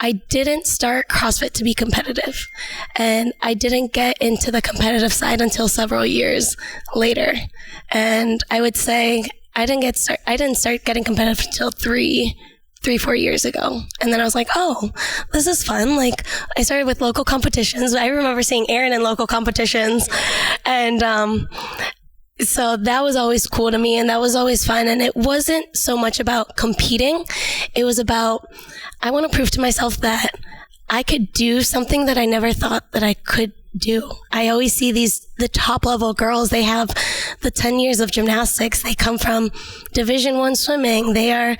I didn't start CrossFit to be competitive, and I didn't get into the competitive side until several years later. And I would say I didn't start getting competitive until 4 years ago. And then I was like, oh, this is fun. Like, I started with local competitions. I remember seeing Erin in local competitions. And so that was always cool to me, and that was always fun. And it wasn't so much about competing. It was about, I want to prove to myself that I could do something that I never thought that I could do. I always see the top level girls, they have the 10 years of gymnastics. They come from Division I swimming. They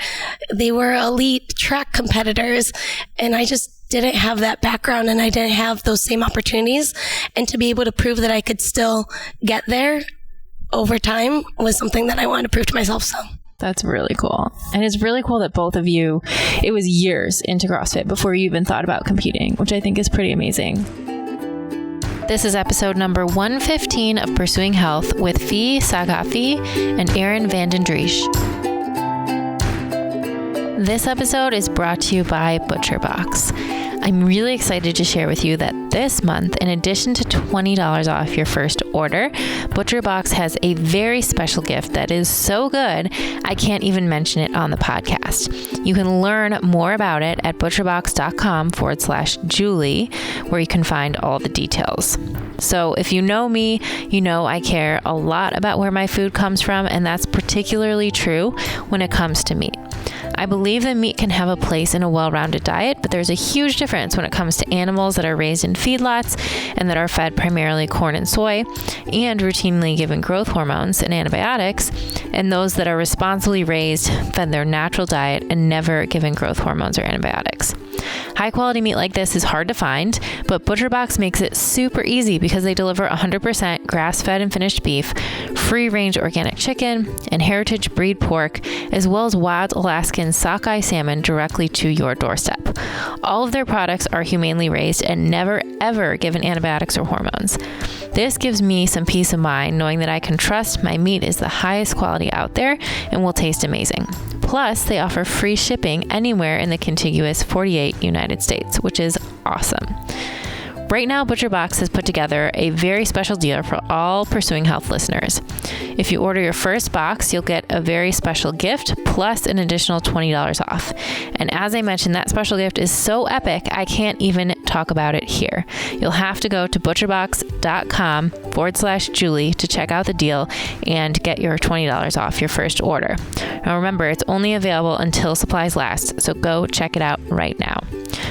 were elite track competitors, and I just didn't have that background, and I didn't have those same opportunities. And to be able to prove that I could still get there over time was something that I wanted to prove to myself. So that's really cool. And it's really cool that both of you, it was years into CrossFit before you even thought about competing, which I think is pretty amazing. This is episode number 115 of Pursuing Health with Feeroozeh Saghafi and Erin Vandendriessche. This episode is brought to you by ButcherBox. I'm really excited to share with you that this month, in addition to $20 off your first order, ButcherBox has a very special gift that is so good, I can't even mention it on the podcast. You can learn more about it at butcherbox.com/Julie, where you can find all the details. So if you know me, you know I care a lot about where my food comes from, and that's particularly true when it comes to meat. I believe that meat can have a place in a well-rounded diet, but there's a huge difference when it comes to animals that are raised in feedlots and that are fed primarily corn and soy and routinely given growth hormones and antibiotics, and those that are responsibly raised, fed their natural diet, and never given growth hormones or antibiotics. High-quality meat like this is hard to find, but ButcherBox makes it super easy because they deliver 100% grass-fed and finished beef, free-range organic chicken, and heritage breed pork, as well as wild Alaskan sockeye salmon directly to your doorstep. All of their products are humanely raised and never, ever given antibiotics or hormones. This gives me some peace of mind knowing that I can trust my meat is the highest quality out there and will taste amazing. Plus, they offer free shipping anywhere in the contiguous 48 United States, which is awesome. Right now, ButcherBox has put together a very special deal for all Pursuing Health listeners. If you order your first box, you'll get a very special gift plus an additional $20 off. And as I mentioned, that special gift is so epic, I can't even talk about it here. You'll have to go to butcherbox.com/Julie to check out the deal and get your $20 off your first order. Now remember, it's only available until supplies last, so go check it out right now.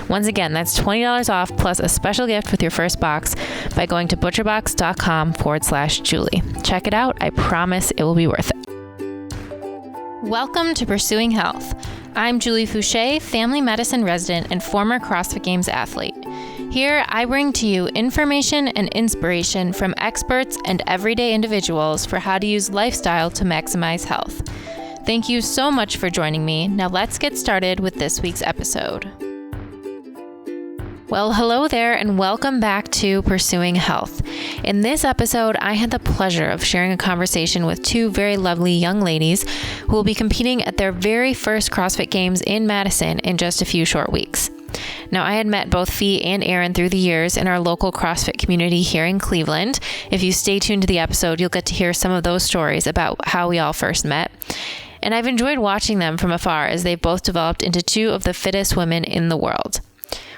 Once again, that's $20 off plus a special gift with your first box by going to butcherbox.com/Julie. Check it out. I promise it will be worth it. Welcome to Pursuing Health. I'm Julie Fouché, family medicine resident and former CrossFit Games athlete. Here, I bring to you information and inspiration from experts and everyday individuals for how to use lifestyle to maximize health. Thank you so much for joining me. Now let's get started with this week's episode. Well, hello there and welcome back to Pursuing Health. In this episode, I had the pleasure of sharing a conversation with two very lovely young ladies who will be competing at their very first CrossFit Games in Madison in just a few short weeks. Now, I had met both Fee and Erin through the years in our local CrossFit community here in Cleveland. If you stay tuned to the episode, you'll get to hear some of those stories about how we all first met. And I've enjoyed watching them from afar as they've both developed into two of the fittest women in the world.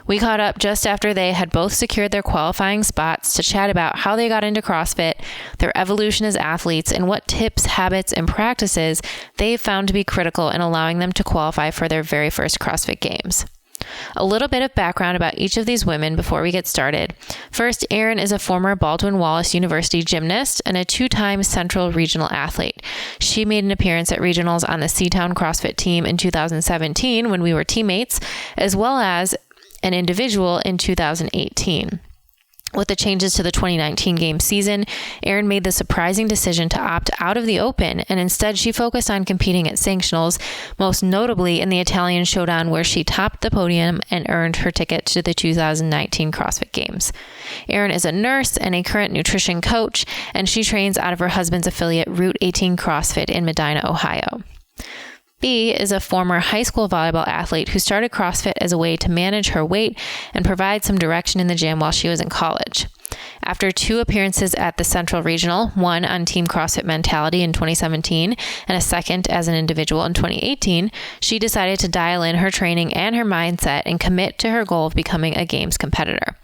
We caught up just after they had both secured their qualifying spots to chat about how they got into CrossFit, their evolution as athletes, and what tips, habits, and practices they've found to be critical in allowing them to qualify for their very first CrossFit Games. A little bit of background about each of these women before we get started. First, Erin is a former Baldwin-Wallace University gymnast and a two-time Central Regional athlete. She made an appearance at regionals on the Seatown CrossFit team in 2017 when we were teammates, as well as an individual in 2018. With the changes to the 2019 game season, Erin made the surprising decision to opt out of the Open, and instead she focused on competing at sanctionals, most notably in the Italian Showdown where she topped the podium and earned her ticket to the 2019 CrossFit Games. Erin is a nurse and a current nutrition coach, and she trains out of her husband's affiliate Route 18 CrossFit in Medina, Ohio. Fee is a former high school volleyball athlete who started CrossFit as a way to manage her weight and provide some direction in the gym while she was in college. After 2 appearances at the Central Regional, one on Team CrossFit Mentality in 2017 and a second as an individual in 2018, she decided to dial in her training and her mindset and commit to her goal of becoming a Games competitor.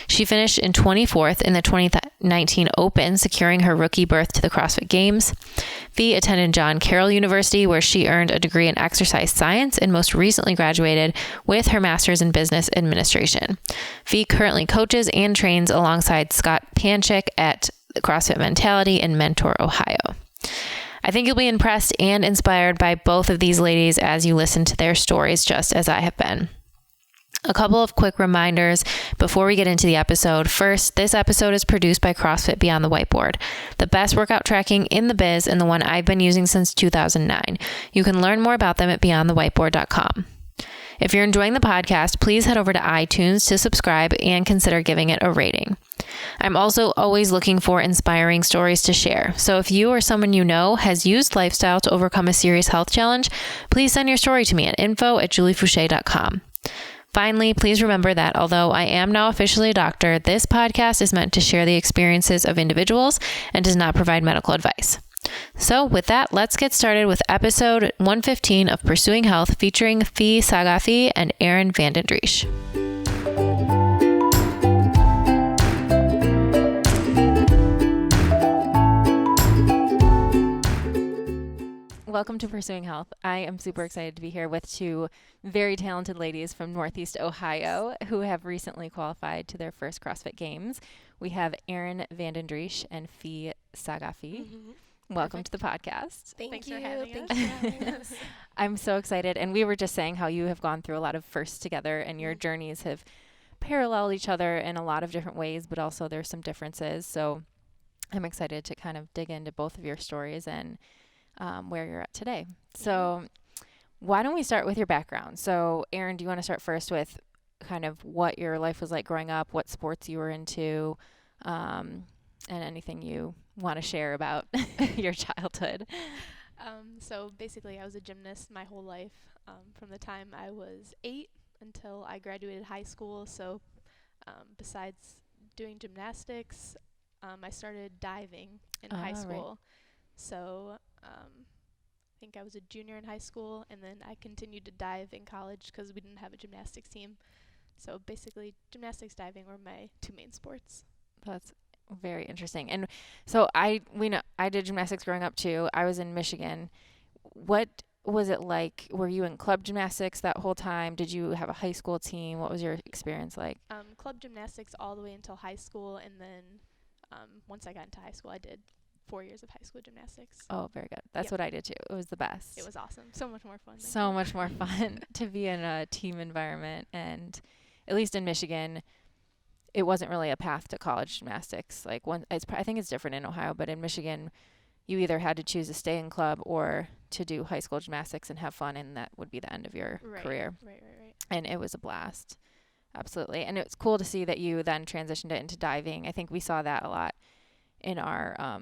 She finished in 24th in the 2019 Open, securing her rookie berth to the CrossFit Games. Fee attended John Carroll University, where she earned a degree in exercise science and most recently graduated with her master's in business administration. Fee currently coaches and trains alongside Scott Panchik at CrossFit Mentality in Mentor, Ohio. I think you'll be impressed and inspired by both of these ladies as you listen to their stories, just as I have been. A couple of quick reminders before we get into the episode. First, this episode is produced by CrossFit Beyond the Whiteboard, the best workout tracking in the biz and the one I've been using since 2009. You can learn more about them at beyondthewhiteboard.com. If you're enjoying the podcast, please head over to iTunes to subscribe and consider giving it a rating. I'm also always looking for inspiring stories to share. So if you or someone you know has used lifestyle to overcome a serious health challenge, please send your story to me at info@juliefouché.com. Finally, please remember that although I am now officially a doctor, this podcast is meant to share the experiences of individuals and does not provide medical advice. So with that, let's get started with episode 115 of Pursuing Health, featuring Feeroozeh Saghafi and Erin Vandendriessche. Welcome to Pursuing Health. I am super excited to be here with 2 very talented ladies from Northeast Ohio who have recently qualified to their first CrossFit Games. We have Erin Vandendriessche and Feeroozeh Saghafi. Mm-hmm. Welcome to the podcast. Thanks for having us. I'm so excited. And we were just saying how you have gone through a lot of firsts together and your journeys have paralleled each other in a lot of different ways, but also there's some differences. So I'm excited to kind of dig into both of your stories and where you're at today. So why don't we start with your background? So Erin, do you want to start first with kind of what your life was like growing up, what sports you were into, and anything you want to share about your childhood? So basically I was a gymnast my whole life, from the time I was 8 until I graduated high school. So besides doing gymnastics, I started diving in high school. Right. So I think I was a junior in high school, and then I continued to dive in college because we didn't have a gymnastics team. So basically, gymnastics, diving were my 2 main sports. That's very interesting. And so I did gymnastics growing up too. I was in Michigan. What was it like? Were you in club gymnastics that whole time? Did you have a high school team? What was your experience like? Club gymnastics all the way until high school, and then once I got into high school, I did 4 years of high school gymnastics. Oh, very good. That's what I did too. It was the best. It was awesome. So much more fun. So much more fun to be in a team environment. And at least in Michigan, it wasn't really a path to college gymnastics. Like I think it's different in Ohio, but in Michigan, you either had to choose to stay in club or to do high school gymnastics and have fun, and that would be the end of your career. Right. And it was a blast. Absolutely. And it's cool to see that you then transitioned it into diving. I think we saw that a lot in our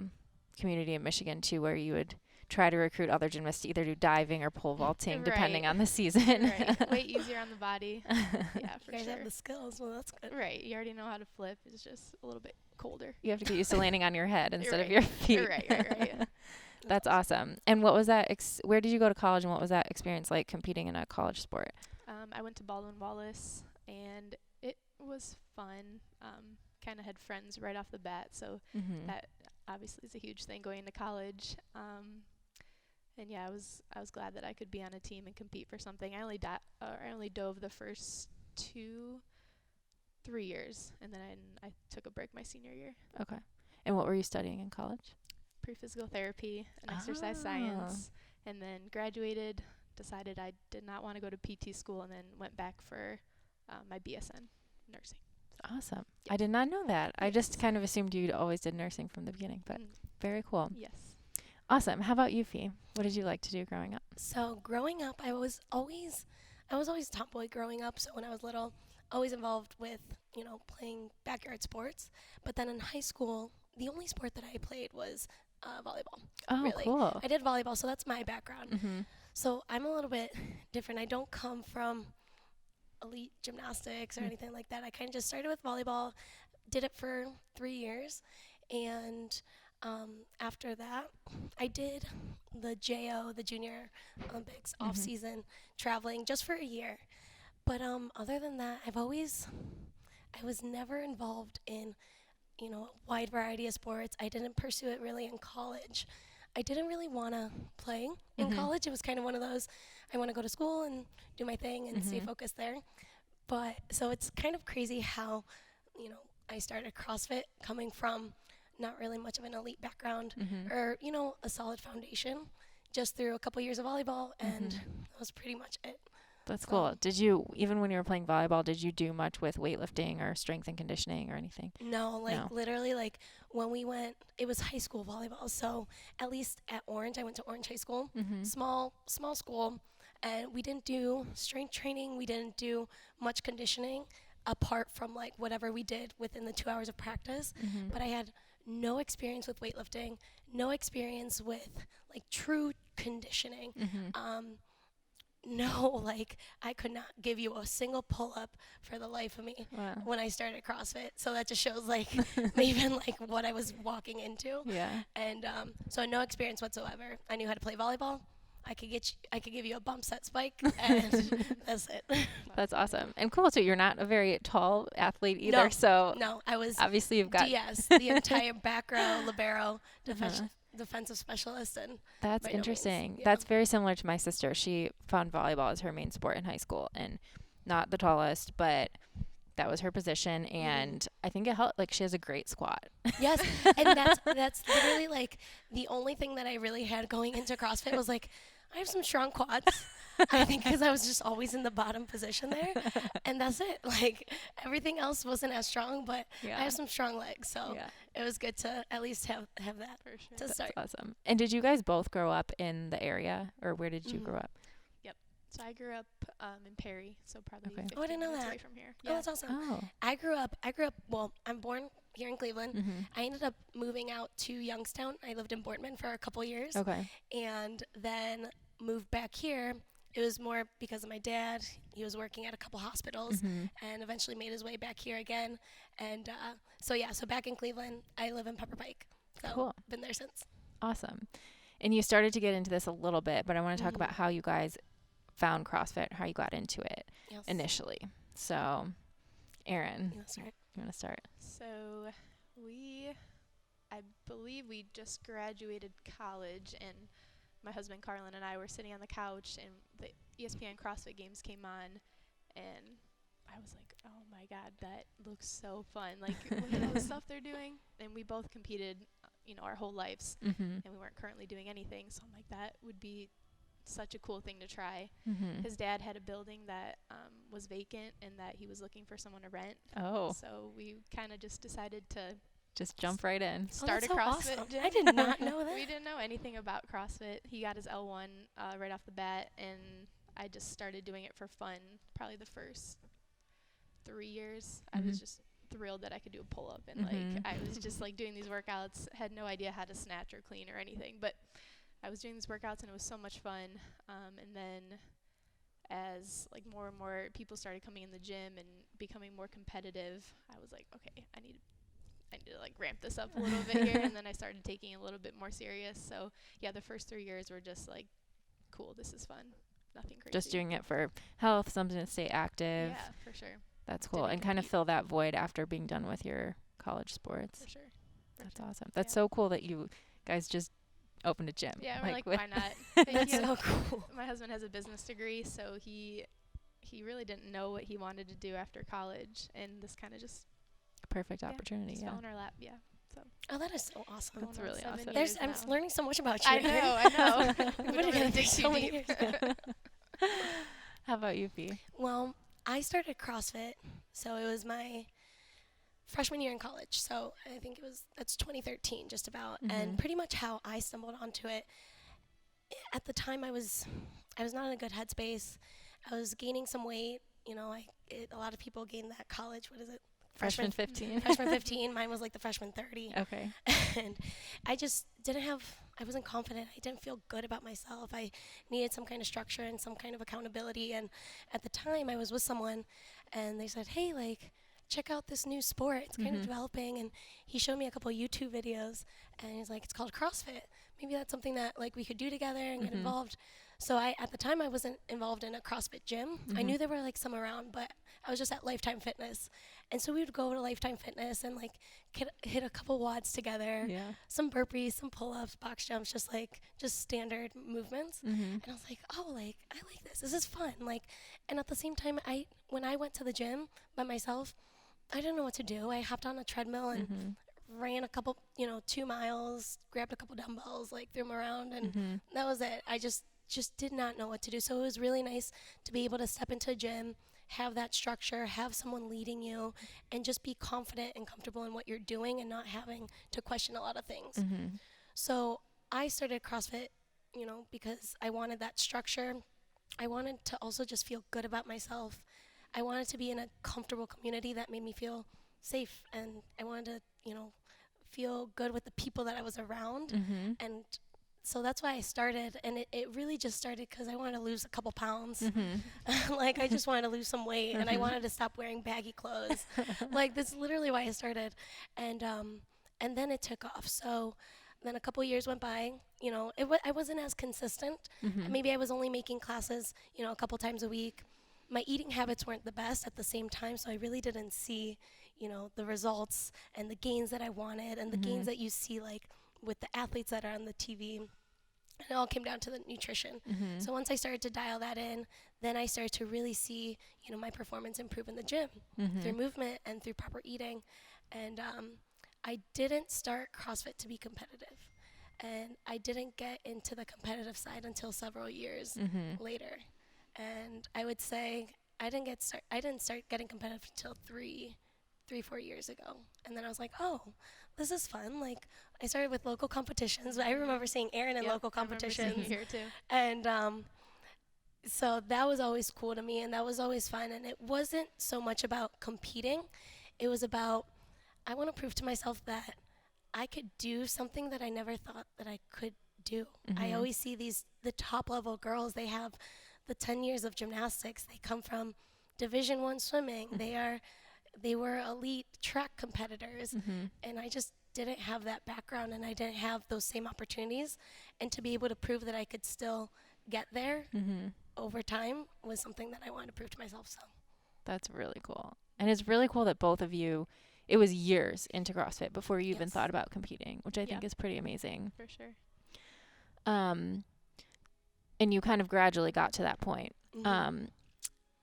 community in Michigan too, where you would try to recruit other gymnasts to either do diving or pole vaulting, depending on the season. Right. Way easier on the body. Yeah, for you guys sure. have the skills, well, that's good. Right. You already know how to flip. It's just a little bit colder. You have to get used to landing on your head instead of your feet. Right. That's awesome. And what was that? Where did you go to college, and what was that experience like competing in a college sport? I went to Baldwin-Wallace, and it was fun. Kind of had friends right off the bat, so that obviously is a huge thing going into college. And yeah, I was glad that I could be on a team and compete for something. I only dove the first 3 years, and then I took a break my senior year. Okay. And what were you studying in college? Pre-physical therapy and exercise science, and then graduated, decided I did not want to go to PT school, and then went back for my BSN nursing. Awesome. Yep. I did not know that. Yes. I just kind of assumed you always did nursing from the beginning, but very cool. Yes. Awesome. How about you, Fee? What did you like to do growing up? So growing up, I was always tomboy growing up. So when I was little, always involved with, playing backyard sports. But then in high school, the only sport that I played was volleyball. Oh, really. Cool. I did volleyball, so that's my background. Mm-hmm. So I'm a little bit different. I don't come from elite gymnastics or anything like that. I kind of just started with volleyball, did it for 3 years, and after that, I did the JO, the Junior Olympics off season, traveling just for a year. But other than that, I was never involved in, a wide variety of sports. I didn't pursue it really in college. I didn't really want to play in college. It was kind of one of those, I want to go to school and do my thing and stay focused there. But so it's kind of crazy how, I started CrossFit coming from not really much of an elite background or, a solid foundation just through a couple years of volleyball, and that was pretty much it. That's cool. Did you, even when you were playing volleyball, did you do much with weightlifting or strength and conditioning or anything? No, literally, when we went, it was high school volleyball. So at least at Orange, I went to Orange High School, small school, and we didn't do strength training. We didn't do much conditioning apart from whatever we did within the 2 hours of practice. But I had no experience with weightlifting, no experience with true conditioning. No, I could not give you a single pull-up for the life of me when I started CrossFit. So that just shows, even, what I was walking into. Yeah. And so no experience whatsoever. I knew how to play volleyball. I could give you a bump set spike, and that's it. That's awesome. And cool, too. You're not a very tall athlete either, No, I was obviously you've got DS, the entire back row, libero, defensive specialist. And that's interesting. That's very similar to my sister. She found volleyball as her main sport in high school, and not the tallest, but that was her position, and I think it helped. She has a great squat. Yes, and that's literally the only thing that I really had going into CrossFit was I have some strong quads. I think because I was just always in the bottom position there, and that's it. Everything else wasn't as strong, but I have some strong legs, so it was good to at least have that For sure. to start. That's awesome. And did you guys both grow up in the area, or where did you grow up? Yep. So I grew up in Perry, so probably 15 I didn't know minutes that. away from here. Oh, that's awesome. Oh. I grew up, well, I'm born here in Cleveland. I ended up moving out to Youngstown. I lived in Boardman for a couple years. Okay. And then moved back here. It was more because of my dad. He was working at a couple hospitals and eventually made his way back here again. And so back in Cleveland, I live in Pepper Pike. So cool. Been there since. Awesome. And you started to get into this a little bit, but I want to talk about how you guys found CrossFit, how you got into it initially. So, Erin, You want to start? So I believe we just graduated college, and my husband Carlin and I were sitting on the couch, and the ESPN CrossFit Games came on, and I was like, oh my God, that looks so fun. Look at all the stuff they're doing. And we both competed, our whole lives, and we weren't currently doing anything. So I'm like, that would be such a cool thing to try. His dad had a building that was vacant and that he was looking for someone to rent. Oh. So we kind of just decided to just jump right in. Start a so CrossFit awesome. gym. I did not know that. We didn't know anything about CrossFit. He got his L1 right off the bat, and I just started doing it for fun. Probably the first 3 years, I was just thrilled that I could do a pull-up, and I was just doing these workouts. Had no idea how to snatch or clean or anything, but I was doing these workouts, and it was so much fun. And then as more and more people started coming in the gym and becoming more competitive, I was like, okay, I need to ramp this up a little bit here. And then I started taking it a little bit more serious. So yeah, the first 3 years were just cool, this is fun, nothing crazy. Just doing it for health, something to stay active. Yeah, for sure. That's cool. And kind of fill that void after being done with your college sports. For sure. That's awesome. That's so cool that you guys just opened a gym. Yeah, we're why not? That's so cool. My husband has a business degree, so he really didn't know what he wanted to do after college, and this kind of just perfect opportunity. Fell in our lap. Yeah. So. Oh, that is so awesome. That's really awesome. I'm learning so much about you. I know. We've been together for so many years. How about you, Fee? Well, I started CrossFit, so it was my freshman year in college. So I think that's 2013, just about. And pretty much how I stumbled onto it. At the time, I was not in a good headspace. I was gaining some weight. A lot of people gain that college. What is it? Freshman 15. Freshman 15. Mine was like the freshman 30. Okay. And I just I wasn't confident. I didn't feel good about myself. I needed some kind of structure and some kind of accountability. And at the time, I was with someone, and they said, hey, like, check out this new sport. It's kind of developing. And he showed me a couple of YouTube videos, and he's like, it's called CrossFit. Maybe that's something that, like, we could do together and get involved. So at the time, I wasn't involved in a CrossFit gym. I knew there were, like, some around, but I was just at Lifetime Fitness. And so we would go to Lifetime Fitness and, like, hit a couple WODs together, some burpees, some pull-ups, box jumps, just standard movements. And I was like, oh, like, I like this. This is fun. Like, and at the same time, when I went to the gym by myself, I didn't know what to do. I hopped on a treadmill and ran a couple, 2 miles, grabbed a couple dumbbells, like, threw them around, and that was it. I just did not know what to do. So it was really nice to be able to step into a gym, have that structure, have someone leading you, and just be confident and comfortable in what you're doing and not having to question a lot of things. So I started CrossFit, because I wanted that structure. I wanted to also just feel good about myself. I wanted to be in a comfortable community that made me feel safe, and I wanted to, feel good with the people that I was around. And so that's why I started, and it really just started because I wanted to lose a couple pounds. Like, I just wanted to lose some weight, and I wanted to stop wearing baggy clothes. Like, that's literally why I started. And then it took off. So then a couple years went by. I wasn't as consistent. Maybe I was only making classes, a couple times a week. My eating habits weren't the best at the same time, so I really didn't see, the results and the gains that I wanted, and the gains that you see, like, with the athletes that are on the TV. And it all came down to the nutrition. So once I started to dial that in, then I started to really see, my performance improve in the gym through movement and through proper eating. And I didn't start CrossFit to be competitive. And I didn't get into the competitive side until several years later. And I would say I didn't start getting competitive until 4 years ago. And then I was like, oh, this is fun. Like, I started with local competitions. I remember seeing Erin in local competitions. I remember seeing you here too. And so that was always cool to me, and that was always fun. And it wasn't so much about competing. It was about, I want to prove to myself that I could do something that I never thought that I could do. I always see the top level girls. They have the 10 years of gymnastics. They come from Division I swimming. They were elite track competitors, and I just didn't have that background, and I didn't have those same opportunities. And to be able to prove that I could still get there over time was something that I wanted to prove to myself. So that's really cool. And it's really cool that both of you, it was years into CrossFit before you even thought about competing, which I think is pretty amazing. For sure. And you kind of gradually got to that point.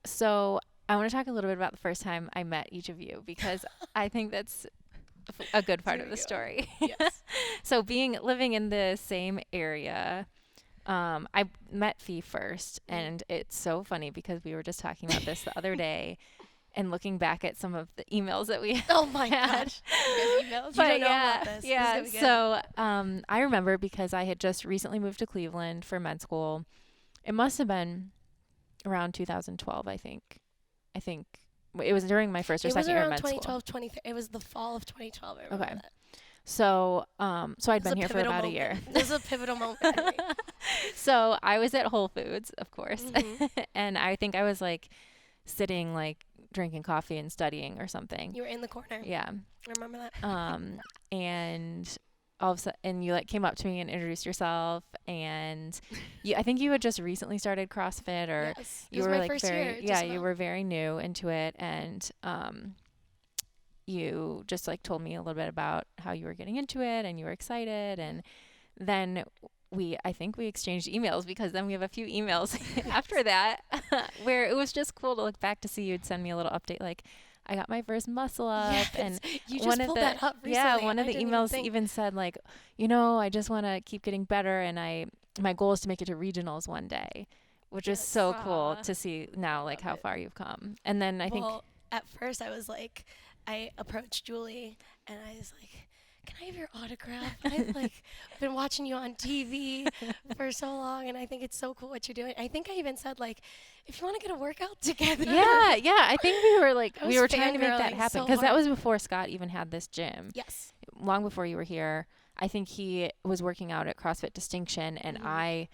So I want to talk a little bit about the first time I met each of you, because I think that's a good part of the story. Yes. So living in the same area, I met Fee first, and it's so funny because we were just talking about this the other day and looking back at some of the emails that we Oh my gosh. Emails. But you don't know about this. Yeah. This is gonna be So I remember because I had just recently moved to Cleveland for med school. It must have been around 2012, I think. It was during my first or second year of med school. It was around 2012, it was the fall of 2012. I remember that. So I'd been here for about a year. This is a pivotal moment. So I was at Whole Foods, of course. And I think I was like sitting, like drinking coffee and studying or something. You were in the corner. Yeah. I remember that. And all of a sudden, you like came up to me and introduced yourself, and I think you had just recently started CrossFit, or you were like you were very new into it, and you just like told me a little bit about how you were getting into it and you were excited, and then I think we exchanged emails, because then we have a few emails after that where it was just cool to look back to see you'd send me a little update like, I got my first muscle up. Yes, and you just pulled that up recently. Yeah, one of the emails even said like, I just want to keep getting better, and my goal is to make it to regionals one day, which is so cool to see now, like how far you've come. And then I think at first I was like, I approached Julie and I was like, can I have your autograph? I've like been watching you on TV for so long, and I think it's so cool what you're doing. I think I even said like, if you want to get a workout together. Yeah. I think we were like, I we was were trying to make that fangirling happen so because that hard. was before Scott even had this gym. Yes. Long before you were here. I think he was working out at CrossFit Distinction, and I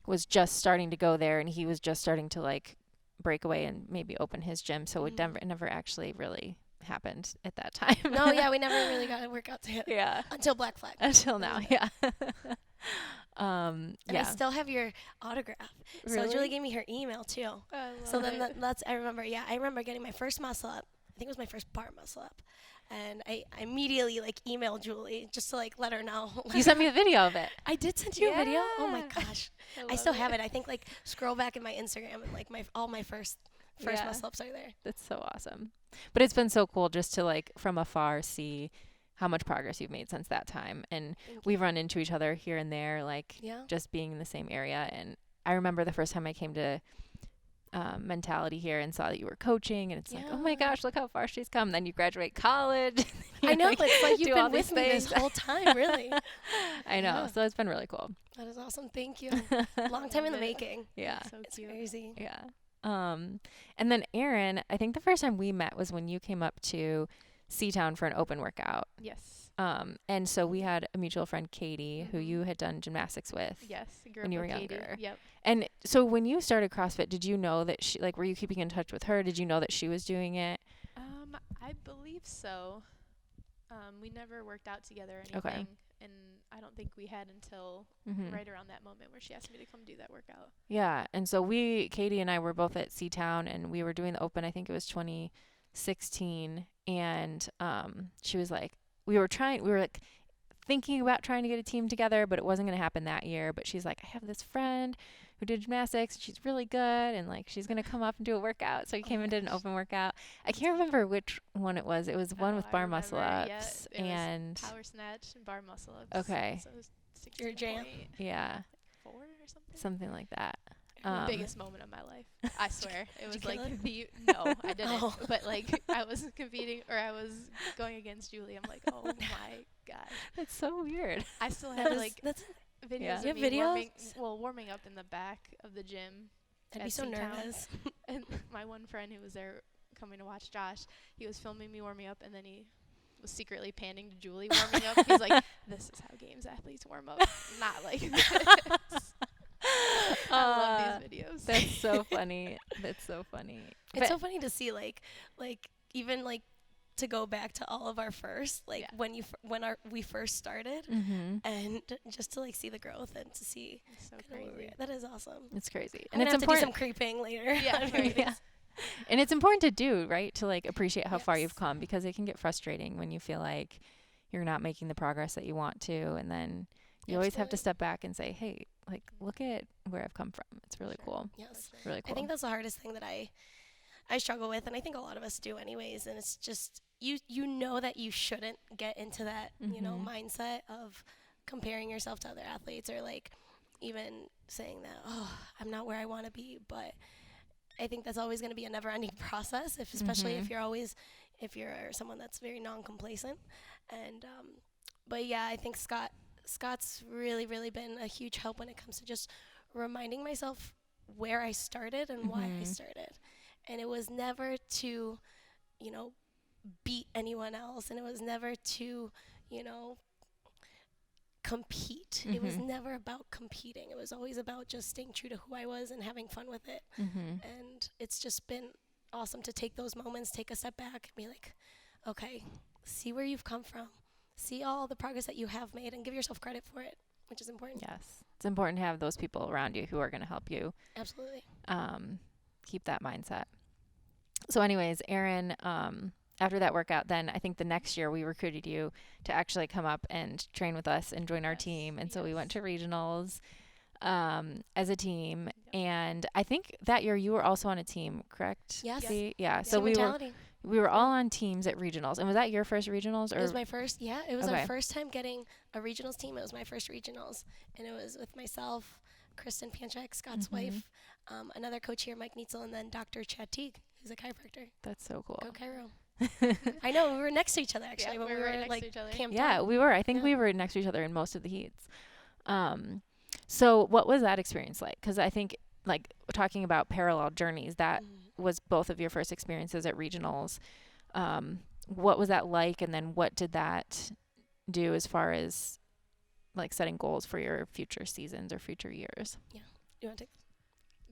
was just starting to go there, and he was just starting to like break away and maybe open his gym. So it never actually really happened at that time. No, yeah, we never really got a workout together. Yeah. Until Black Flag. Until now, yeah. And I still have your autograph. Really? So Julie gave me her email too. So then that's, I remember getting my first muscle up. I think it was my first bar muscle up. And I immediately like emailed Julie just to like let her know. You sent me a video of it. I did send you a video. Oh my Yeah. gosh. I still have it. I think like scroll back in my Instagram and like all my first Yeah. muscle ups are there. That's so awesome. But it's been so cool just to like from afar see how much progress you've made since that time. And we've run into each other here and there, like just being in the same area. And I remember the first time I came to Mentality here and saw that you were coaching, and it's like, oh my gosh, look how far she's come. Then you graduate college. I know, it's like you've do all been with these me this things. whole time, really. I know. Yeah. So it's been really cool. That is awesome. Thank you. Long time in the making. Yeah. So It's cute. crazy. Yeah. And then Erin, I think the first time we met was when you came up to Seatown for an open workout. Yes. And so we had a mutual friend, Katie, who you had done gymnastics with. Yes. Grew when up you were with Katie. younger. Yep. And so when you started CrossFit, did you know that she, like, were you keeping in touch with her? Did you know that she was doing it? I believe so. We never worked out together or anything. Okay. And I don't think we had until right around that moment where she asked me to come do that workout. Yeah. And so Katie and I were both at Seatown, and we were doing the open, I think it was 2016. And she was like, we were like thinking about trying to get a team together, but it wasn't going to happen that year. But she's like, I have this friend who did gymnastics. She's really good, and like she's going to come up and do a workout. So we came and did an open workout. I can't remember which one it was. It was one with bar muscle ups and power snatch and bar muscle ups. Okay. So it was Your jam. Yeah, 4 or something. something like that. The biggest moment of my life. I swear. It was you kill like no, I didn't. Oh. But like I was competing, or I was going against Julie. I'm like, oh my gosh. It's so weird. I still have like that's videos Yeah. of You have me videos? warming up in the back of the gym. I'd at be so Seatown. nervous. And my one friend who was there coming to watch Josh, he was filming me warming up, and then he was secretly panning to Julie warming up. He's like, this is how games athletes warm up, not like this. I love these videos. That's so funny. That's so funny. It's so funny to see like even like to go back to all of our first, like when we first started, and just to like see the growth and to see It's so kinda where crazy. that is awesome. It's crazy. And it's important to do some creeping later. Yeah, right. Yeah. And it's important to do, right? To like appreciate how far Yes. you've come, because it can get frustrating when you feel like you're not making the progress that you want to, and then you always have to Absolutely. step back and say, hey, like look at where I've come from. It's really cool. Yes. Really cool. I think that's the hardest thing that I struggle with, and I think a lot of us do anyways, and it's just you know that you shouldn't get into that, you know, mindset of comparing yourself to other athletes, or like even saying that, oh, I'm not where I want to be. But I think that's always going to be a never-ending process, especially if you're someone that's very non-complacent. And but yeah, I think Scott's really been a huge help when it comes to just reminding myself where I started and why I started. And it was never to, you know, beat anyone else, and it was never to, you know, compete. It was never about competing. It was always about just staying true to who I was and having fun with it. And it's just been awesome to take those moments, take a step back, and be like, okay, see where you've come from, see all the progress that you have made, and give yourself credit for it, which is important. Yes. It's important to have those people around you who are going to help you Absolutely. keep that mindset. So anyways, Erin, after that workout, then I think the next year we recruited you to actually come up and train with us and join our team. And so we went to regionals as a team. And I think that year you were also on a team, correct? Yes. Yeah. So Team Mentality. we were all on teams at regionals. And was that your first regionals? Or It was my first, it was Okay. our first time getting a regionals team. It was my first regionals, and it was with myself, Kristen Panchik, Scott's wife, another coach here, Mike Neitzel, and then Dr. Chad Teague, who's a chiropractor. That's so cool. Go Cairo. I know we were next to each other actually, Yeah, but we we were were right next to each other. camped Yeah, out. we were. I think Yeah. we were next to each other in most of the heats. So what was that experience like? Because I think, like, talking about parallel journeys, that was both of your first experiences at regionals. What was that like? And then what did that do as far as, like, setting goals for your future seasons or future years? Yeah. You want to take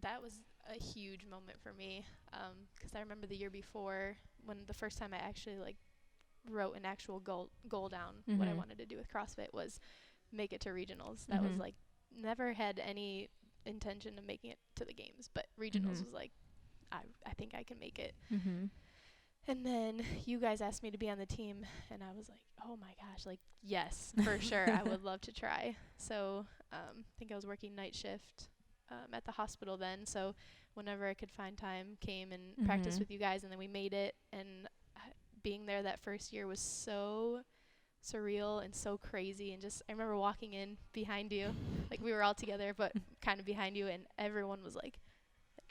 That was a huge moment for me, because I remember the year before when the first time I actually like wrote an actual goal down. What I wanted to do with CrossFit was make it to regionals. That was like, never had any intention of making it to the games, but regionals was like, I think I can make it. And then you guys asked me to be on the team, and I was like, oh my gosh, like, yes, for sure, I would love to try. So I think I was working night shift at the hospital then, so whenever I could find time, came and practiced with you guys, and then we made it. And being there that first year was so surreal and so crazy. And just, I remember walking in behind you, like we were all together, but kind of behind you, and everyone was like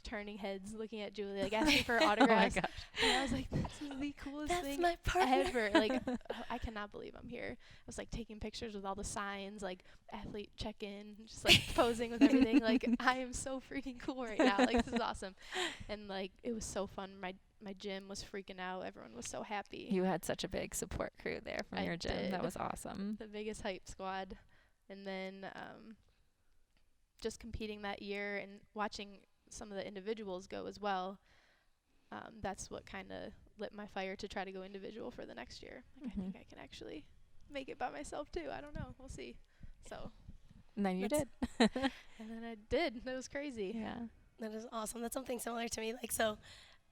turning heads, looking at Julie, like asking for autographs. Oh my gosh. And I was like, this is the coolest That's thing my partner. ever. Like, I cannot believe I'm here. I was like taking pictures with all the signs, like athlete check-in, just like posing with everything. Like, I am so freaking cool right now. Like, this is awesome. And like, it was so fun. My gym was freaking out. Everyone was so happy. You had such a big support crew there from your gym. did. That was awesome. The biggest hype squad. And then just competing that year and watching some of the individuals go as well, that's what kind of lit my fire to try to go individual for the next year. Like, I think I can actually make it by myself too. I don't know. We'll see. So. And then you did. And then I did. That was crazy. Yeah. That is awesome. That's something similar to me. Like, so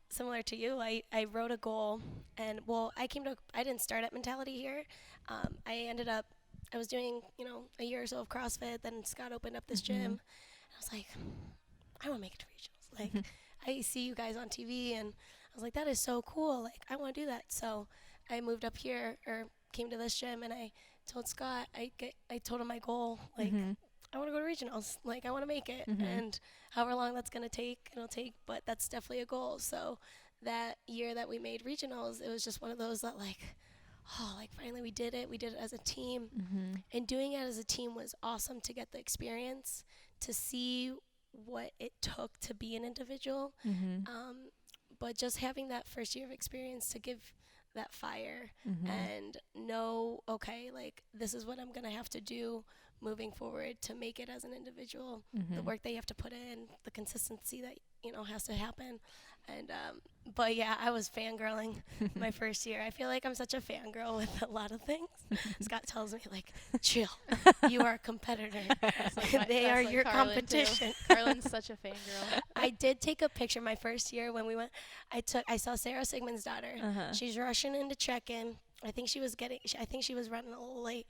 similar to you, I wrote a goal, and well, I didn't start at Mentality here. I was doing, a year or so of CrossFit. Then Scott opened up this gym. And I was like, I want to make it to regionals. Like, I see you guys on TV, and I was like, that is so cool. Like, I want to do that. So I moved up here, or came to this gym, and I told Scott, I told him my goal. Like, I want to go to regionals. Like, I want to make it. And however long that's going to take, it'll take. But that's definitely a goal. So that year that we made regionals, it was just one of those that, like, finally we did it. We did it as a team. And doing it as a team was awesome to get the experience, to see what it took to be an individual. But just having that first year of experience to give that fire and know, okay, like, this is what I'm going to have to do moving forward to make it as an individual, the work that you have to put in, the consistency that, has to happen. And, but yeah, I was fangirling my first year. I feel like I'm such a fangirl with a lot of things. Scott tells me, like, chill, you are a competitor. They are your competition. Carlin's such a fangirl. I did take a picture my first year when we went. I saw Sarah Sigmund's daughter. She's rushing into check-in. I think she was running a little late,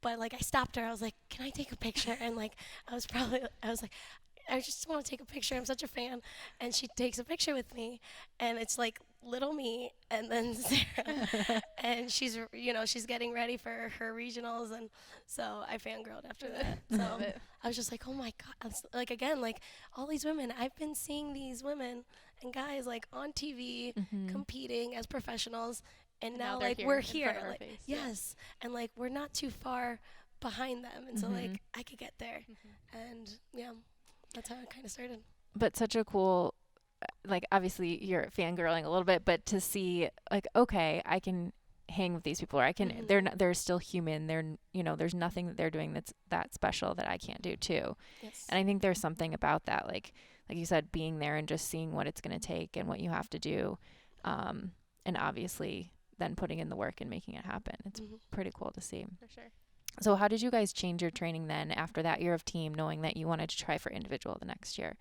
but like, I stopped her. I was like, can I take a picture? And like, I was like, I just want to take a picture. I'm such a fan. And she takes a picture with me, and it's like little me and then Sarah. And she's getting ready for her regionals. And so I fangirled after that. So I was just like, oh my God. Like, again, like, all these women, I've been seeing these women and guys like on TV competing as professionals. And now like, we're here. Like, yes. And like, we're not too far behind them. And so like, I could get there. And yeah. That's how it kind of started. But such a cool, like, obviously you're fangirling a little bit, but to see, like, okay, I can hang with these people, or I can, they're still human. There's nothing that they're doing that's that special that I can't do too. Yes. And I think there's something about that, like you said, being there and just seeing what it's going to take and what you have to do. And obviously then putting in the work and making it happen. It's pretty cool to see. For sure. So how did you guys change your training then after that year of team, knowing that you wanted to try for individual the next year?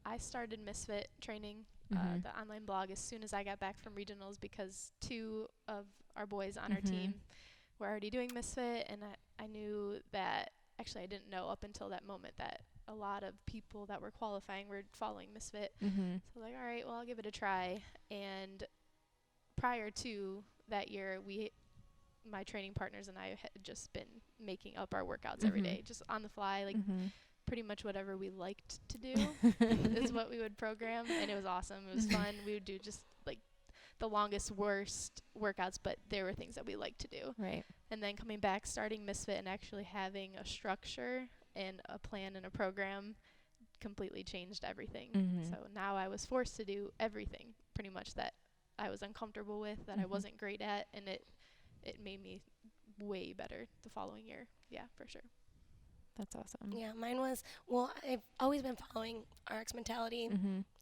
I started Misfit training, the online blog, as soon as I got back from regionals, because 2 of our boys on our team were already doing Misfit, and I knew that, actually I didn't know up until that moment, that a lot of people that were qualifying were following Misfit. So I was like, all right, well, I'll give it a try. And prior to that year, my training partners and I had just been making up our workouts every day, just on the fly, like pretty much whatever we liked to do is what we would program. And it was awesome. It was fun. We would do just like the longest, worst workouts, but there were things that we liked to do. Right. And then coming back, starting Misfit, and actually having a structure and a plan and a program completely changed everything. Mm-hmm. So now I was forced to do everything pretty much that I was uncomfortable with, that I wasn't great at, and it made me way better the following year. Yeah, for sure. That's awesome. Yeah, mine was, well, I've always been following RX Mentality,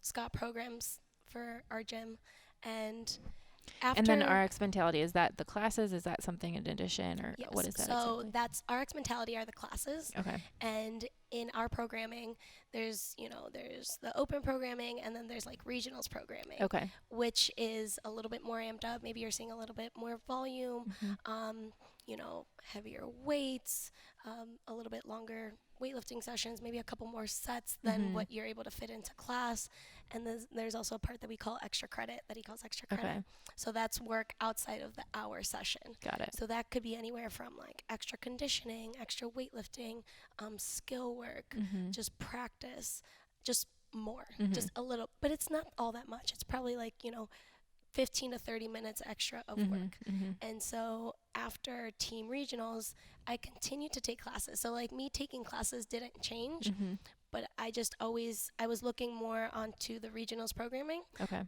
Scott programs for our gym. And after... And then RX Mentality, is that the classes? Is that something in addition, or yes, what is that so exactly? that's RX Mentality are the classes. Okay. And in our programming, there's the open programming, and then there's like regionals programming. Okay. Which is a little bit more amped up. Maybe you're seeing a little bit more volume, heavier weights, a little bit longer weightlifting sessions, maybe a couple more sets than what you're able to fit into class. And there's also a part that we call extra credit, that he calls extra credit. Okay. So that's work outside of the hour session. Got it. So that could be anywhere from like extra conditioning, extra weightlifting, skill work, just practice, just more, just a little. But it's not all that much. It's probably like, 15 to 30 minutes extra of work. And so after team regionals, I continued to take classes. So like me taking classes didn't change, but I was looking more onto the regionals programming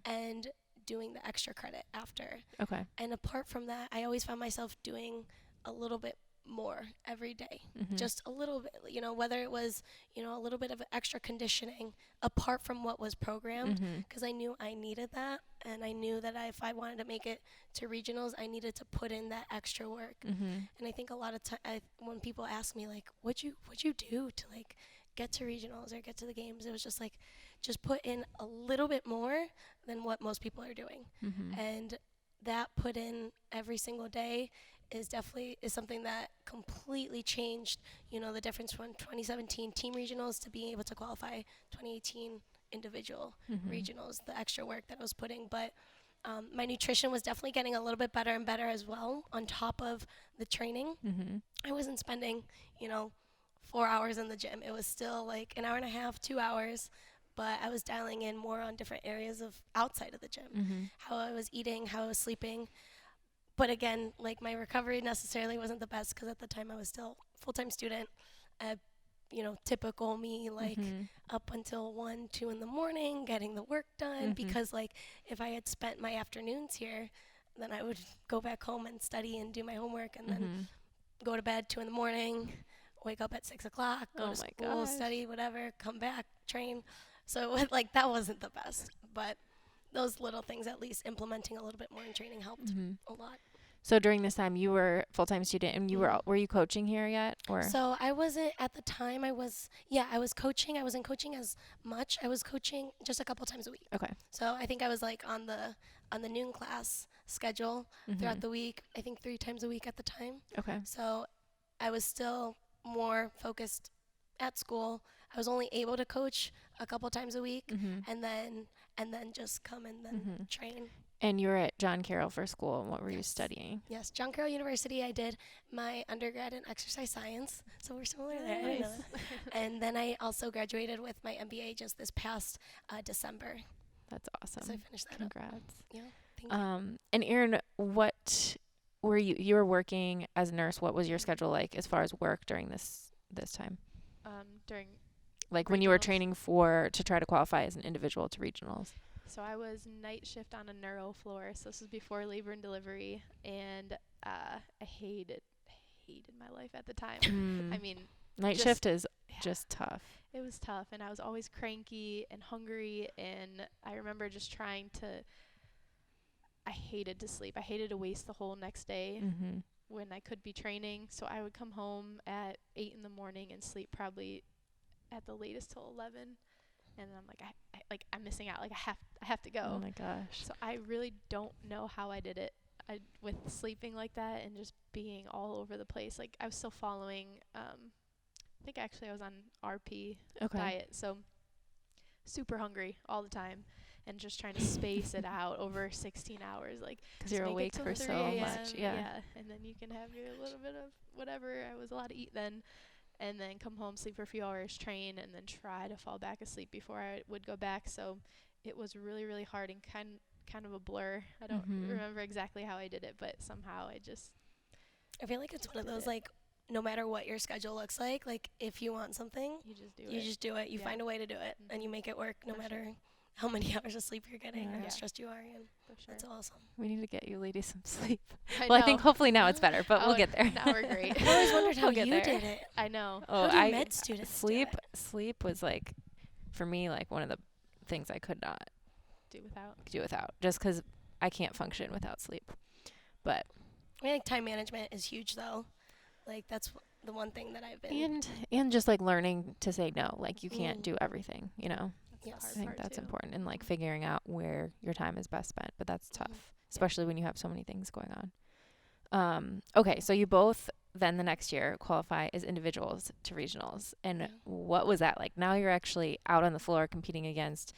and doing the extra credit after. Okay. And apart from that, I always found myself doing a little bit more every day, just a little bit, whether it was, a little bit of extra conditioning apart from what was programmed, because I knew I needed that. And I knew that if I wanted to make it to regionals, I needed to put in that extra work. And I think a lot of time when people ask me like, what'd you do to like get to regionals or get to the games, it was just like, just put in a little bit more than what most people are doing. And that put in every single day is something that completely changed, the difference from 2017 team regionals to being able to qualify 2018 individual regionals, the extra work that I was putting. But my nutrition was definitely getting a little bit better and better as well on top of the training. I wasn't spending, 4 hours in the gym. It was still like an hour and a half, 2 hours, but I was dialing in more on different areas of outside of the gym, how I was eating, how I was sleeping. But again, like my recovery necessarily wasn't the best because at the time I was still full-time student. Typical me, like up until 1, 2 in the morning getting the work done, because like if I had spent my afternoons here, then I would go back home and study and do my homework and then go to bed 2 in the morning, wake up at 6 o'clock, go to school, study, whatever, come back, train. So that wasn't the best, but those little things, at least implementing a little bit more in training, helped a lot. So during this time, you were full-time student, and you were you coaching here yet? Or so I wasn't at the time. I was coaching. I wasn't coaching as much. I was coaching just a couple times a week. Okay. So I think I was like on the noon class schedule throughout the week. I think 3 times a week at the time. Okay. So I was still more focused at school. I was only able to coach a couple times a week, and then just come and then train. And you were at John Carroll for school, and what were you studying? Yes, John Carroll University. I did my undergrad in exercise science, so we're similar there. Nice. And then I also graduated with my MBA just this past December. That's awesome. So I finished that Congrats. up. Yeah, thank you. And Erin, what were you were working as a nurse? What was your schedule like as far as work during this time? During like when you were training to try to qualify as an individual to regionals. So I was night shift on a neuro floor. So this was before labor and delivery, and I hated my life at the time. I mean, night shift is just tough. It was tough, and I was always cranky and hungry, and I remember just trying to. I hated to sleep. I hated to waste the whole next day when I could be training. So I would come home at 8 in the morning and sleep probably at the latest till 11. And then I'm like, I'm missing out. Like I have to go. Oh my gosh. So I really don't know how I did it with sleeping like that and just being all over the place. Like I was still following, I think actually I was on RP diet. So super hungry all the time and just trying to space it out over 16 hours. Like, because you're awake for so much. Yeah. And then you can have your little bit of whatever. I was allowed to eat then. And then come home, sleep for a few hours, train, and then try to fall back asleep before I would go back. So it was really, really hard and kind of a blur. I don't remember exactly how I did it, but somehow I feel like it's one of those, it. like, no matter what your schedule looks like, if you want something, you just do you it. just do it. You find a way to do it, and you make it work no matter how many hours of sleep you're getting or how stressed you are. And that's awesome. We need to get you ladies some sleep. I I think hopefully now it's better, but we'll get there. Now we're great. I always wondered how you did it. I know. Oh, how do med students sleep. do it? Sleep was like, for me, like one of the things I could not do without, just because I can't function without sleep. But I think time management is huge, though. Like, that's the one thing that I've been. And just like learning to say no. Like, you can't do everything, you know. Yes. I think that's important, and like figuring out where your time is best spent. But that's tough, especially when you have so many things going on. Okay, so you both then the next year qualify as individuals to regionals. And what was that like? Now you're actually out on the floor competing against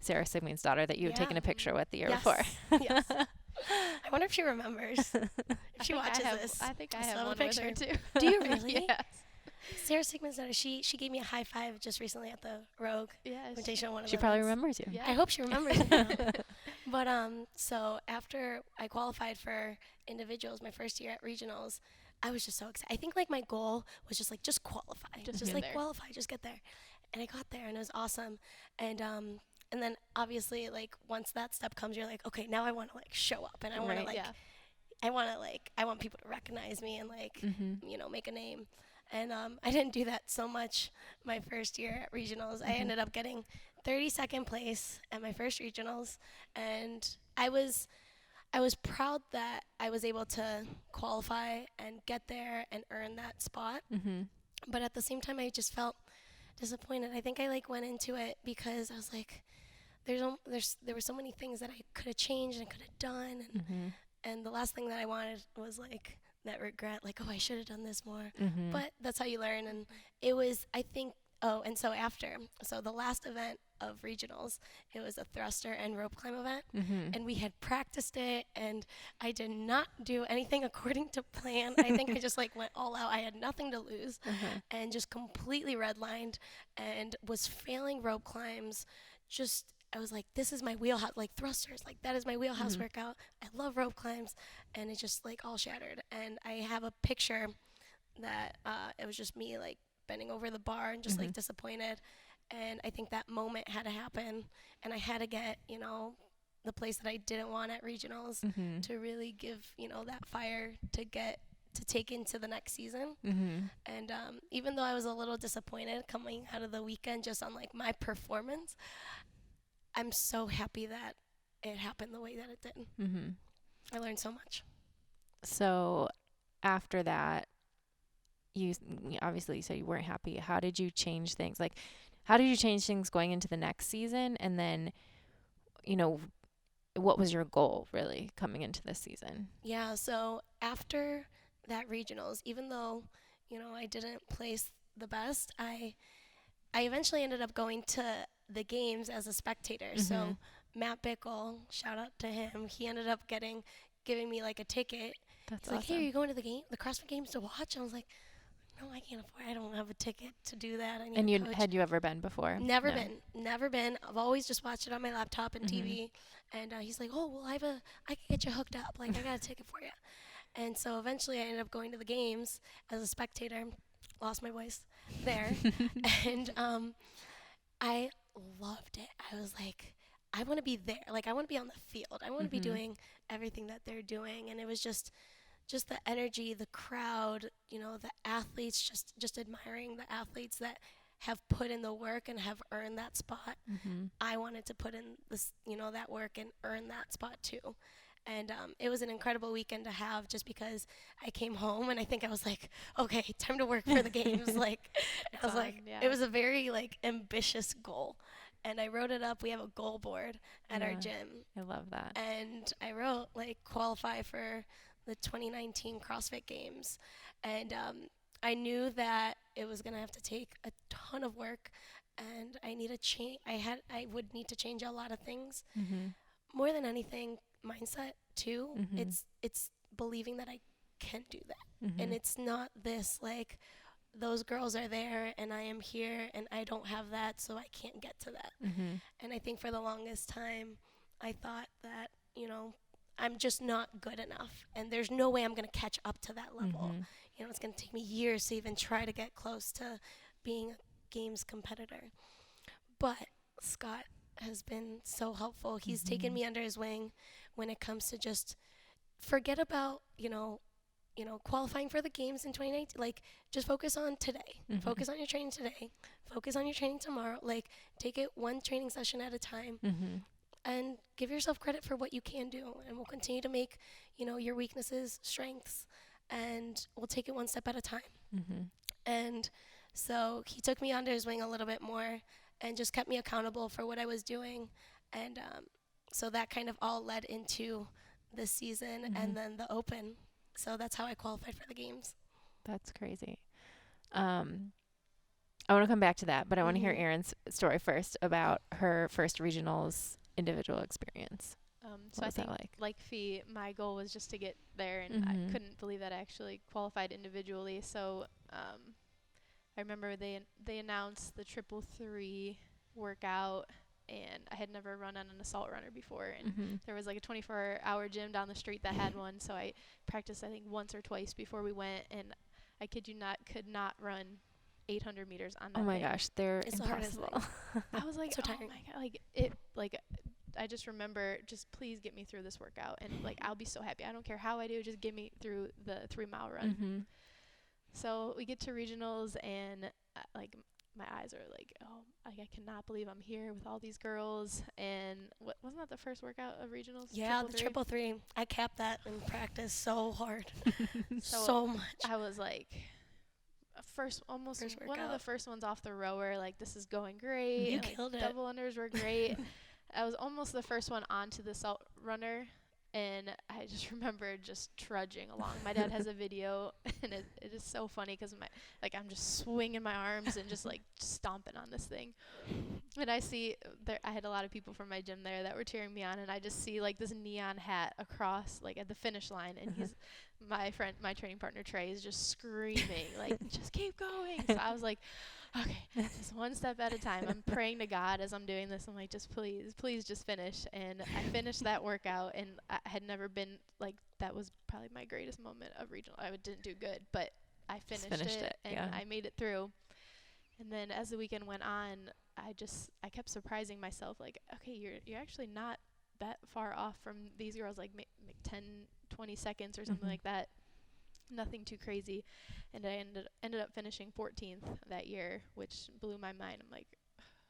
Sarah Sigmund's daughter that you had taken a picture with the year before. Yes. I wonder if she remembers. If she watches this. I think I have one with her too. Do you really? Yes. Sarah Sigmund's daughter, she gave me a high five just recently at the Rogue Invitational. She probably remembers you. Yeah. I hope she remembers me now. But so after I qualified for individuals my first year at regionals, I was just so excited. I think like my goal was just qualify. Just like qualify, just get there. And I got there and it was awesome. And then obviously like once that step comes, you're like, okay, now I want to like show up and I want to I want people to recognize me and like you know, make a name. And I didn't do that so much my first year at regionals. I ended up getting 32nd place at my first regionals, and I was proud that I was able to qualify and get there and earn that spot. But at the same time, I just felt disappointed. I think I like went into it because I was like, there were so many things that I could have changed and could have done, and the last thing that I wanted was like that regret, like, oh, I should have done this more. But that's how you learn. And it was, I think, so the last event of regionals, it was a thruster and rope climb event, and we had practiced it, and I did not do anything according to plan. I think I just like went all out. I had nothing to lose, and just completely redlined, and was failing rope climbs. I was like, this is my wheelhouse, like thrusters, like that is my wheelhouse workout. I love rope climbs, and it just like all shattered. And I have a picture that it was just me like bending over the bar and just like disappointed. And I think that moment had to happen, and I had to get, you know, the place that I didn't want at regionals to really give, you know, that fire to take into the next season. And even though I was a little disappointed coming out of the weekend just on like my performance, I'm so happy that it happened the way that it did. I learned so much. So after that, you obviously said you weren't happy. How did you change things? Like, how did you change things going into the next season? And then, you know, what was your goal really coming into this season? Yeah, so after that regionals, even though, you know, I didn't place the best, I eventually ended up going to the games as a spectator. So Matt Bickle, shout out to him, he ended up giving me like a ticket. That's He's like, hey, are you going to the CrossFit Games to watch? And I was like, no, I can't afford it. I don't have a ticket to do that. I need a coach. Had you ever been before? Never been. I've always just watched it on my laptop and TV. And he's like, oh, well, I can get you hooked up. Like, I got a ticket for you. And so eventually I ended up going to the games as a spectator. Lost my voice there. And I loved it. I was like, I want to be there. Like, I want to be on the field. I want to be doing everything that they're doing. And it was just the energy, the crowd, you know, the athletes, just admiring the athletes that have put in the work and have earned that spot. I wanted to put in this, you know, that work and earn that spot too. And it was an incredible weekend to have, just because I came home and I think I was like, okay, time to work for the games. Like, I was like, it was a very like ambitious goal. And I wrote it up. We have a goal board at our gym. I love that. And I wrote like qualify for the 2019 CrossFit Games. And I knew that it was going to have to take a ton of work, and I would need to change a lot of things. More than anything, mindset too. It's believing that I can do that. And it's not this like, those girls are there and I am here and I don't have that, so I can't get to that. And I think for the longest time I thought that, I'm just not good enough, and there's no way I'm going to catch up to that level. It's going to take me years to even try to get close to being a games competitor. But Scott has been so helpful. He's taken me under his wing when it comes to just forget about, qualifying for the games in 2019. Like, just focus on today. Focus on your training today. Focus on your training tomorrow. Like, take it one training session at a time. And give yourself credit for what you can do. And we'll continue to make, your weaknesses strengths. And we'll take it one step at a time. And so he took me under his wing a little bit more and just kept me accountable for what I was doing. And so that kind of all led into this season and then the Open. So that's how I qualified for the games. That's crazy. I want to come back to that, but I want to hear Erin's story first about her first regionals individual experience. So I think, like Fee, my goal was just to get there, and I couldn't believe that I actually qualified individually. So I remember they announced the 333 workout, and I had never run on an assault runner before, and there was like a 24-hour gym down the street that had one, so I practiced I think once or twice before we went, and I kid you not, could not run 800 meters on that. Oh my thing. gosh, they're It's impossible. I was like, so oh tiring. my god, I just remember, just please get me through this workout, and like I'll be so happy. I don't care how I do, just get me through the 3-mile run. So we get to regionals, and like my eyes are like, oh, like I cannot believe I'm here with all these girls. And wasn't that the first workout of regionals? Yeah, the 333. I capped that in practice so hard, so so much. I was like, first one of the first ones off the rower. Like, this is going great. You and, killed it. Double unders were great. I was almost the first one onto the assault runner, and I just remember just trudging along. My dad has a video, and it is so funny because I'm just swinging my arms and just like stomping on this thing. And I see I had a lot of people from my gym there that were cheering me on, and I just see like this neon hat across like at the finish line, and he's my training partner Trey is just screaming like, just keep going. So I was like, okay, just one step at a time. I'm praying to God as I'm doing this. I'm like, just please just finish. And I finished that workout, and I had never been like, that was probably my greatest moment of regional. I didn't do good, but I finished it and I made it through. And then as the weekend went on, I kept surprising myself, like, okay, you're actually not that far off from these girls, like 10, 20 seconds or something like that. Nothing too crazy. And I ended up finishing 14th that year, which blew my mind. I'm like,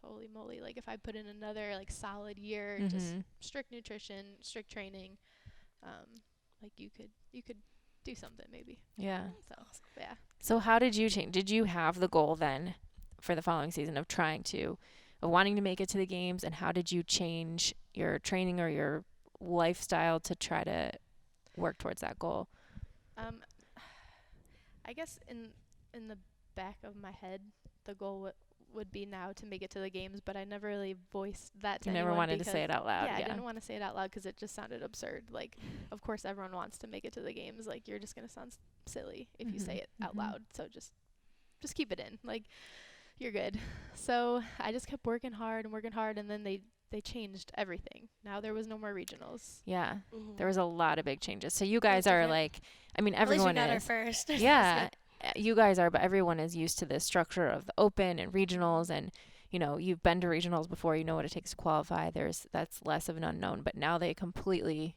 holy moly, like if I put in another like solid year, just strict nutrition, strict training, like you could do something maybe. Yeah. So yeah. So how did you change? Did you have the goal then for the following season of wanting to make it to the games, and how did you change your training or your lifestyle to try to work towards that goal? I guess in the back of my head, the goal would be now to make it to the games, but I never really voiced that to anyone. You never wanted to say it out loud. Yeah, I didn't want to say it out loud because it just sounded absurd. Like, of course, everyone wants to make it to the games. Like, you're just going to sound silly if you say it out loud. So just keep it in. Like, you're good. So I just kept working hard, and then they changed everything. Now there was no more regionals. Yeah. There was a lot of big changes. So you guys are like, I mean, everyone At least we got is. our first. Yeah. You guys are, but everyone is used to the structure of the Open and regionals, and you've been to regionals before, you know what it takes to qualify. That's less of an unknown, but now they completely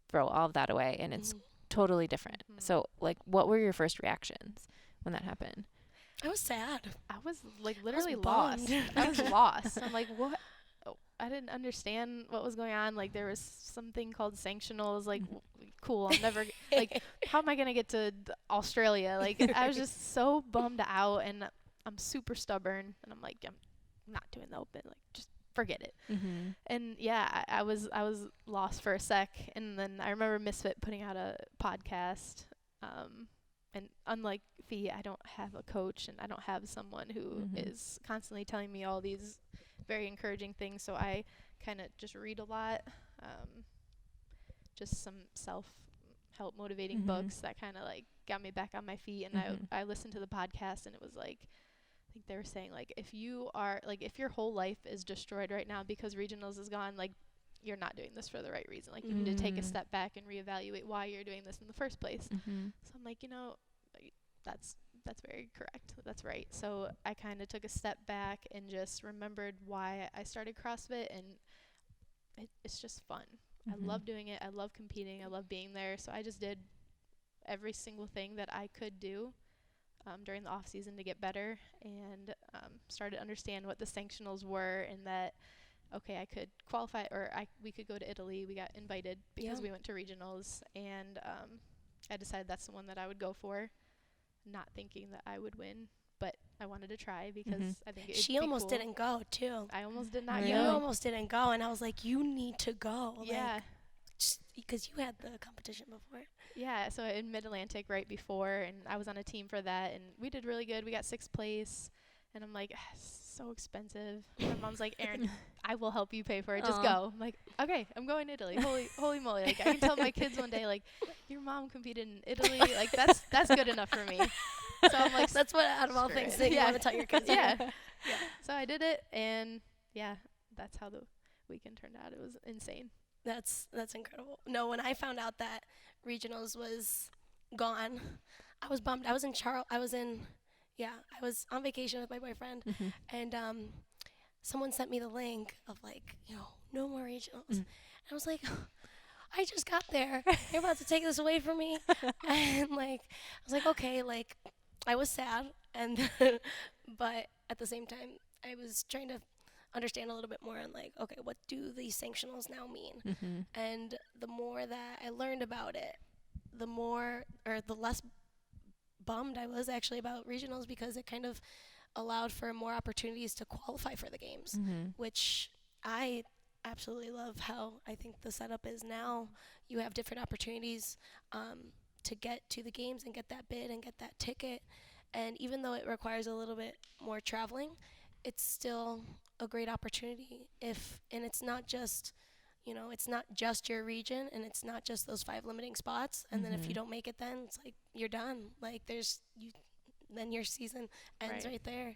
throw all of that away, and it's totally different. So like, what were your first reactions when that happened? I was sad. I was like literally lost. I was lost. I'm like, what? I didn't understand what was going on. Like, there was something called sanctionals. Like, cool. I'm never like, how am I gonna get to Australia? Like, I was just so bummed out, and I'm super stubborn, and I'm like, I'm not doing the Open. Like, just forget it. And yeah, I was lost for a sec, and then I remember Misfit putting out a podcast. And unlike Fee, I don't have a coach, and I don't have someone who is constantly telling me all these very encouraging things. So I kind of just read a lot, just some self-help motivating books that kind of like got me back on my feet. And I listened to the podcast, and it was like, I think they were saying like, if your whole life is destroyed right now because regionals is gone, like you're not doing this for the right reason. Like, you need to take a step back and reevaluate why you're doing this in the first place. So I'm like, that's very correct. That's right. So I kind of took a step back and just remembered why I started CrossFit, and it's just fun. I love doing it. I love competing. I love being there. So I just did every single thing that I could do during the off season to get better, and started to understand what the sanctionals were, and that okay, I could qualify, or we could go to Italy. We got invited because we went to regionals, and I decided that's the one that I would go for, not thinking that I would win, but I wanted to try because I think she almost didn't go too. I almost did not You go. almost didn't go, and I was like, you need to go. Yeah. Because you had the competition before. Yeah, so in Mid-Atlantic right before, and I was on a team for that, and we did really good. We got 6th place, and I'm like, so expensive. My mom's like, Erin, I will help you pay for it. Just go. I'm like, okay, I'm going to Italy. Holy moly! Like, I can tell my kids one day, like, your mom competed in Italy. Like, that's good enough for me. So I'm like, that's what out of all things that you want to tell your kids. Yeah. So I did it, and that's how the weekend turned out. It was insane. That's incredible. No, when I found out that regionals was gone, I was bummed. I was on vacation with my boyfriend, and someone sent me the link of like, no more regionals. And I was like, I just got there. You're about to take this away from me. And like, I was like, okay, like, I was sad, and but at the same time, I was trying to understand a little bit more on like, okay, what do these sanctionals now mean? And the more that I learned about it, the less bummed I was actually about regionals, because it kind of allowed for more opportunities to qualify for the games, which I absolutely love how I think the setup is now. You have different opportunities to get to the games and get that bid and get that ticket. And even though it requires a little bit more traveling, it's still a great opportunity. And it's not just, it's not just your region, and it's not just those 5 limiting spots. And then if you don't make it, then it's like you're done. Like then your season ends right there.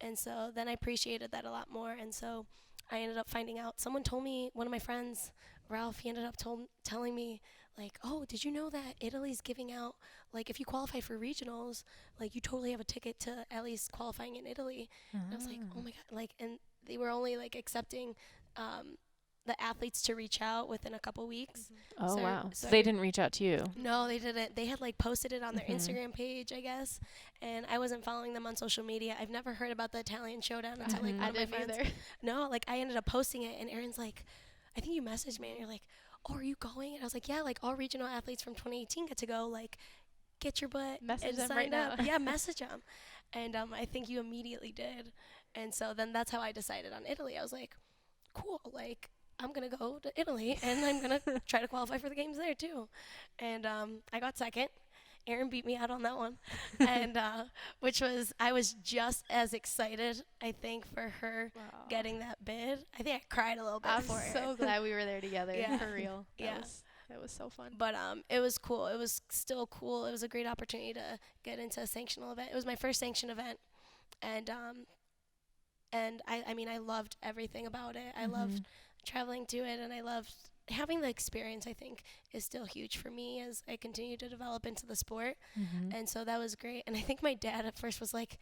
And so then I appreciated that a lot more. And so I ended up finding out. Someone told me, one of my friends, Ralph, he ended up telling me, like, oh, did you know that Italy's giving out, like, if you qualify for regionals, like, you totally have a ticket to at least qualifying in Italy. And I was like, oh my God, like, and they were only like accepting the athletes to reach out within a couple weeks. Oh, wow. So they didn't reach out to you? No, they didn't. They had like posted it on their Instagram page, I guess, and I wasn't following them on social media. I've never heard about the Italian Showdown until like one of my friends. Either. No, like I ended up posting it, and Erin's like, I think you messaged me, and you're like, oh, are you going? And I was like, yeah, like all regional athletes from 2018 get to go. Like, get your butt message and them sign right up. now. Yeah, message them. And I think you immediately did. And so then that's how I decided on Italy. I was like, cool, like I'm going to go to Italy, and I'm going to try to qualify for the games there too. And I got second. Erin beat me out on that one. And I was just as excited, I think, for her getting that bid. I think I cried a little bit for her. I'm so glad we were there together, for real. That was so fun. But it was cool. It was still cool. It was a great opportunity to get into a sanctional event. It was my first sanctioned event. And I mean, I loved everything about it. I loved traveling to it, and I loved having the experience. I think is still huge for me as I continue to develop into the sport. And so that was great. And I think my dad at first was like,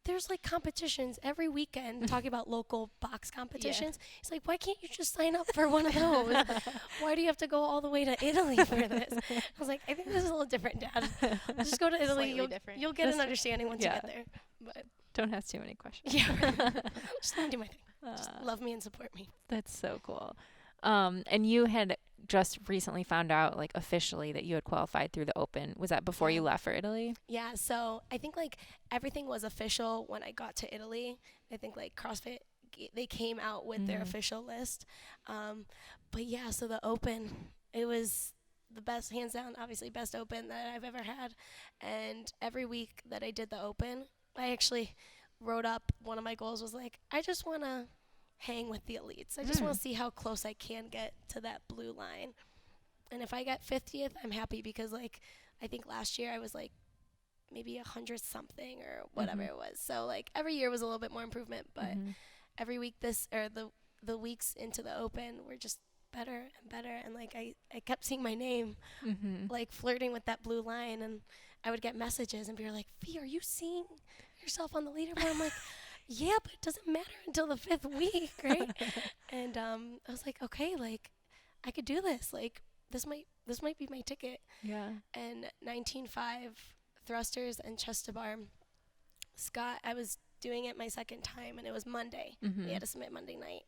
there's like competitions every weekend, talking about local box competitions. He's like, why can't you just sign up for one of those? Why do you have to go all the way to Italy for this? I was like, I think this is a little different, Dad. Just go to Italy. You'll get an understanding once you get there. But don't ask too many questions. Yeah, just let me do my thing. Just love me and support me. That's so cool. And you had just recently found out, like, officially that you had qualified through the Open. Was that before you left for Italy? Yeah, so I think, like, everything was official when I got to Italy. I think, like, CrossFit, they came out with their official list. But, yeah, so the Open, it was the best, hands down, obviously, best Open that I've ever had. And every week that I did the Open, I actually wrote up, one of my goals was, like, I just want to hang with the elites. I just want to see how close I can get to that blue line. And if I get 50th, I'm happy, because like I think last year I was like maybe 100 something or whatever it was. So like every year was a little bit more improvement, but every week the weeks into the Open were just better and better. And like, I kept seeing my name, like flirting with that blue line. And I would get messages and be like, Fee, are you seeing yourself on the leaderboard? I'm like, yeah, but it doesn't matter until the 5th week, right? And I was like, okay, like, I could do this. Like, this might be my ticket. Yeah. And 19.5 thrusters and chest to bar. Scott, I was doing it my second time, and it was Monday. We had to submit Monday night.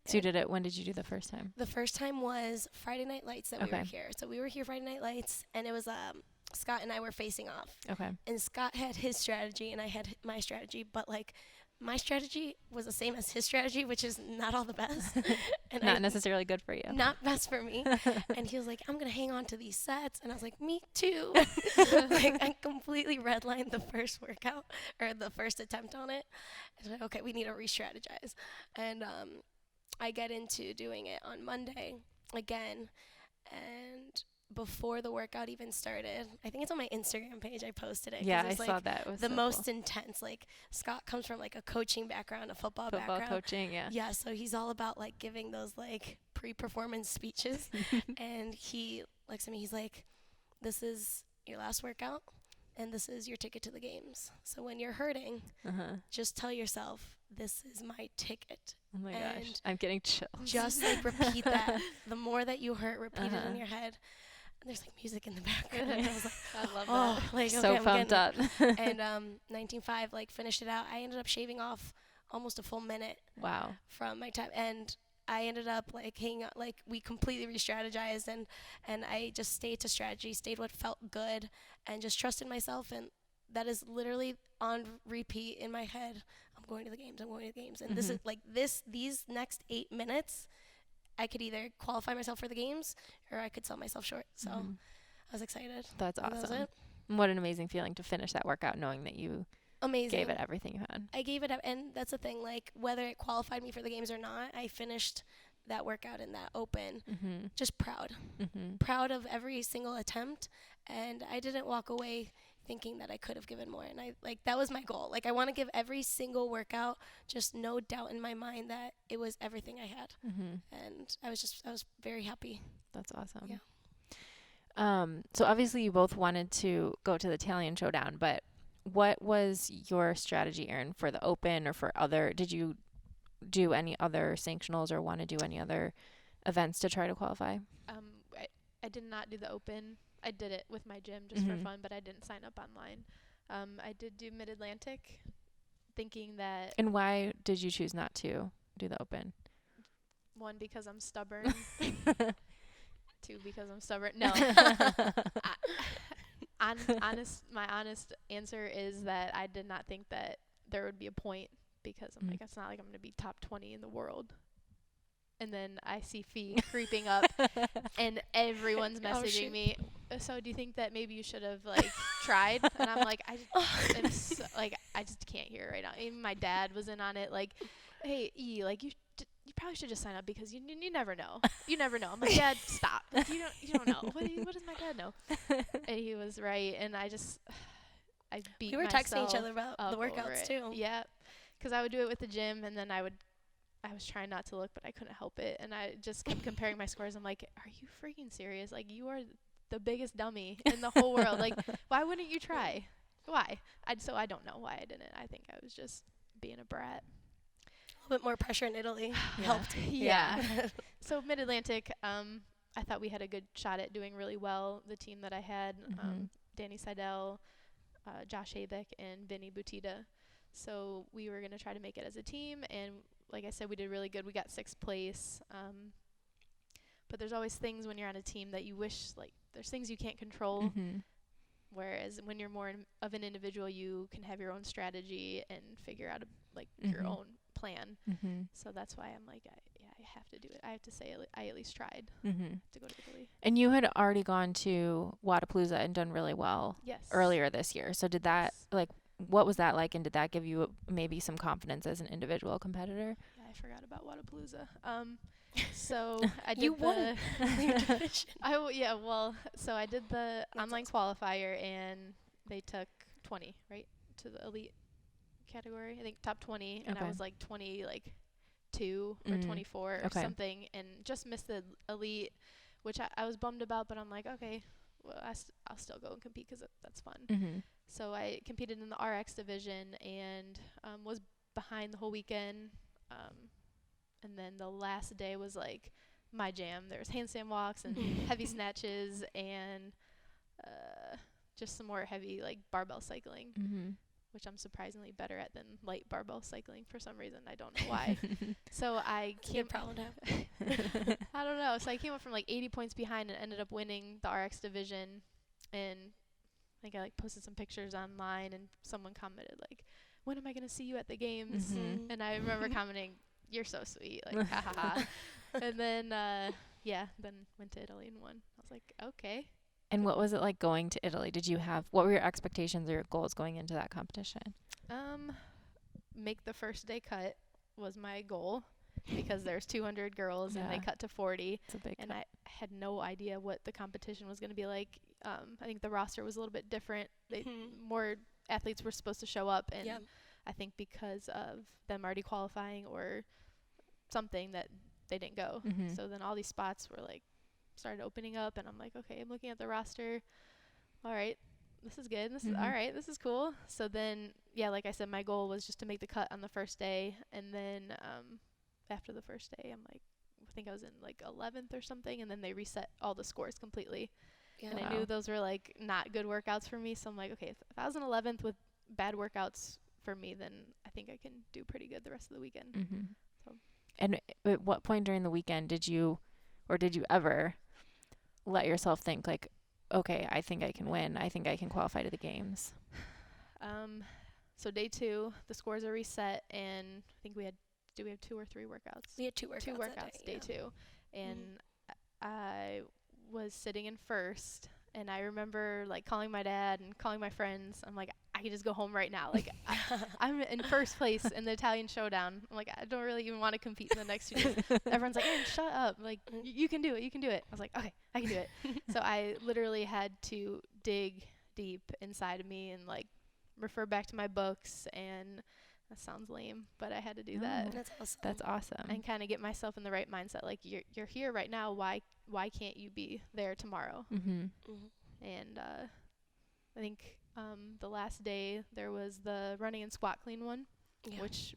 So you did it. When did you do the first time? The first time was Friday Night Lights that we were here. So we were here Friday Night Lights, and it was Scott and I were facing off. Okay. And Scott had his strategy, and I had my strategy, but like, my strategy was the same as his strategy, which is not all the best. And not necessarily good for you. Not best for me. And he was like, I'm going to hang on to these sets. And I was like, me too. Like, I completely redlined the first workout, or the first attempt on it. I was like, okay, we need to re-strategize. And I get into doing it on Monday again. And before the workout even started, I think it's on my Instagram page, I posted it. Yeah, I saw that. It was the so most cool. intense. Like, Scott comes from like a coaching background, a football background. Coaching, yeah. Yeah, so he's all about like giving those like pre-performance speeches. And he looks at me, he's like, this is your last workout, and this is your ticket to the games. So when you're hurting, just tell yourself, this is my ticket. Oh my gosh, I'm getting chills. Just like repeat that. The more that you hurt, repeat it in your head. There's like music in the background. And I was like, I love that. Like, so okay, pumped up. And 19.5, like, finished it out. I ended up shaving off almost a full minute. Wow. From my time. And I ended up like hanging out, like, we completely re-strategized, and I just stayed to strategy, stayed what felt good, and just trusted myself. And that is literally on repeat in my head. I'm going to the games. I'm going to the games. And this is like these next 8 minutes, I could either qualify myself for the games or I could sell myself short. So I was excited. That's awesome. That was it. What an amazing feeling to finish that workout knowing that you gave it everything you had. I gave it up. And that's the thing, like, whether it qualified me for the games or not, I finished that workout in that open just proud. Proud of every single attempt. And I didn't walk away thinking that I could have given more. And that was my goal. Like, I want to give every single workout, just no doubt in my mind that it was everything I had. And I was very happy. That's awesome. Yeah. So obviously you both wanted to go to the Italian Showdown, but what was your strategy, Erin, for the open or for did you do any other sanctionals or want to do any other events to try to qualify? I did not do the open. I did it with my gym just for fun, but I didn't sign up online. I did do Mid-Atlantic, thinking that... And why did you choose not to do the open? 1, because I'm stubborn. 2, because I'm stubborn. No. My honest answer is that I did not think that there would be a point, because I'm like, it's not like I'm going to be top 20 in the world. And then I see Fee creeping up, and everyone's messaging me. So do you think that maybe you should have like tried? And I'm like, I just can't hear it right now. Even my dad was in on it. Like, hey, like you probably should just sign up, because you never know. You never know. I'm like, Dad, stop. Like, you don't know. What does my dad know? And he was right. And I beat myself. We were texting each other about the workouts too. Yeah, because I would do it with the gym, and then I was trying not to look, but I couldn't help it. And I just kept comparing my scores. I'm like, are you freaking serious? Like, you are the biggest dummy in the whole world. Like, why wouldn't you try? Why? So I don't know why I didn't. I think I was just being a brat. A little bit more pressure in Italy helped. Yeah. So Mid-Atlantic, I thought we had a good shot at doing really well. The team that I had, Danny Seidel, Josh Habek, and Vinny Butita. So we were going to try to make it as a team, and like I said, we did really good. We got 6th place. But there's always things when you're on a team that you wish, like, there's things you can't control. Whereas when you're more of an individual, you can have your own strategy and figure out your own plan. So that's why I'm like, I have to do it. I have to say I at least tried to go to Italy. And you had already gone to Wodapalooza and done really well earlier this year. So did that, what was that like, and did that give you maybe some confidence as an individual competitor? Yeah, I forgot about Wodapalooza. So I did you won your division. So I did the online qualifier, and they took 20, right, to the elite category. I think top 20, and I was like 22 22 or 24 or something, and just missed the elite, which I was bummed about, but I'm like, okay, well, I'll still go and compete because that's fun. So I competed in the RX division and was behind the whole weekend. And then the last day was like my jam. There was handstand walks and heavy snatches and just some more heavy like barbell cycling, which I'm surprisingly better at than light barbell cycling for some reason. I don't know why. So I came proud of. I don't know. So I came up from like 80 points behind and ended up winning the RX division. And I think I like posted some pictures online and someone commented like, when am I going to see you at the games? And I remember commenting, you're so sweet. Like, ha ha ha. And then, then went to Italy and won. I was like, okay. And what was it like going to Italy? What were your expectations or your goals going into that competition? Make the first day cut was my goal because there's 200 girls and they cut to 40. It's a big cut. I had no idea what the competition was going to be like. I think the roster was a little bit different. More athletes were supposed to show up, and I think because of them already qualifying or something that they didn't go. So then all these spots were like started opening up, and I'm like, okay, I'm looking at the roster. All right, this is good. This is all right. This is cool. So then, like I said, my goal was just to make the cut on the first day, and then after the first day, I think I was in like 11th or something, and then they reset all the scores completely. And I knew those were like not good workouts for me, so I'm like, okay, if I was in 11th with bad workouts for me, then I think I can do pretty good the rest of the weekend. So. And at what point during the weekend did you ever let yourself think like, okay, I think I can win. I think I can qualify to the games? So day 2, the scores are reset, and I think we have 2 or 3 workouts? We had 2 workouts. 2 workouts, day 2. And I was sitting in first, and I remember like calling my dad and calling my friends. I'm like, I can just go home right now. Like I'm in first place in the Italian showdown. I'm like, I don't really even want to compete in the next 2 days. Everyone's like, Erin, shut up. Like you can do it. You can do it. I was like, okay, I can do it. So I literally had to dig deep inside of me and like refer back to my books, and that sounds lame, but I had to do that. That's awesome. And kind of get myself in the right mindset. Like you're here right now. Why can't you be there tomorrow? And I think the last day there was the running and squat clean one, which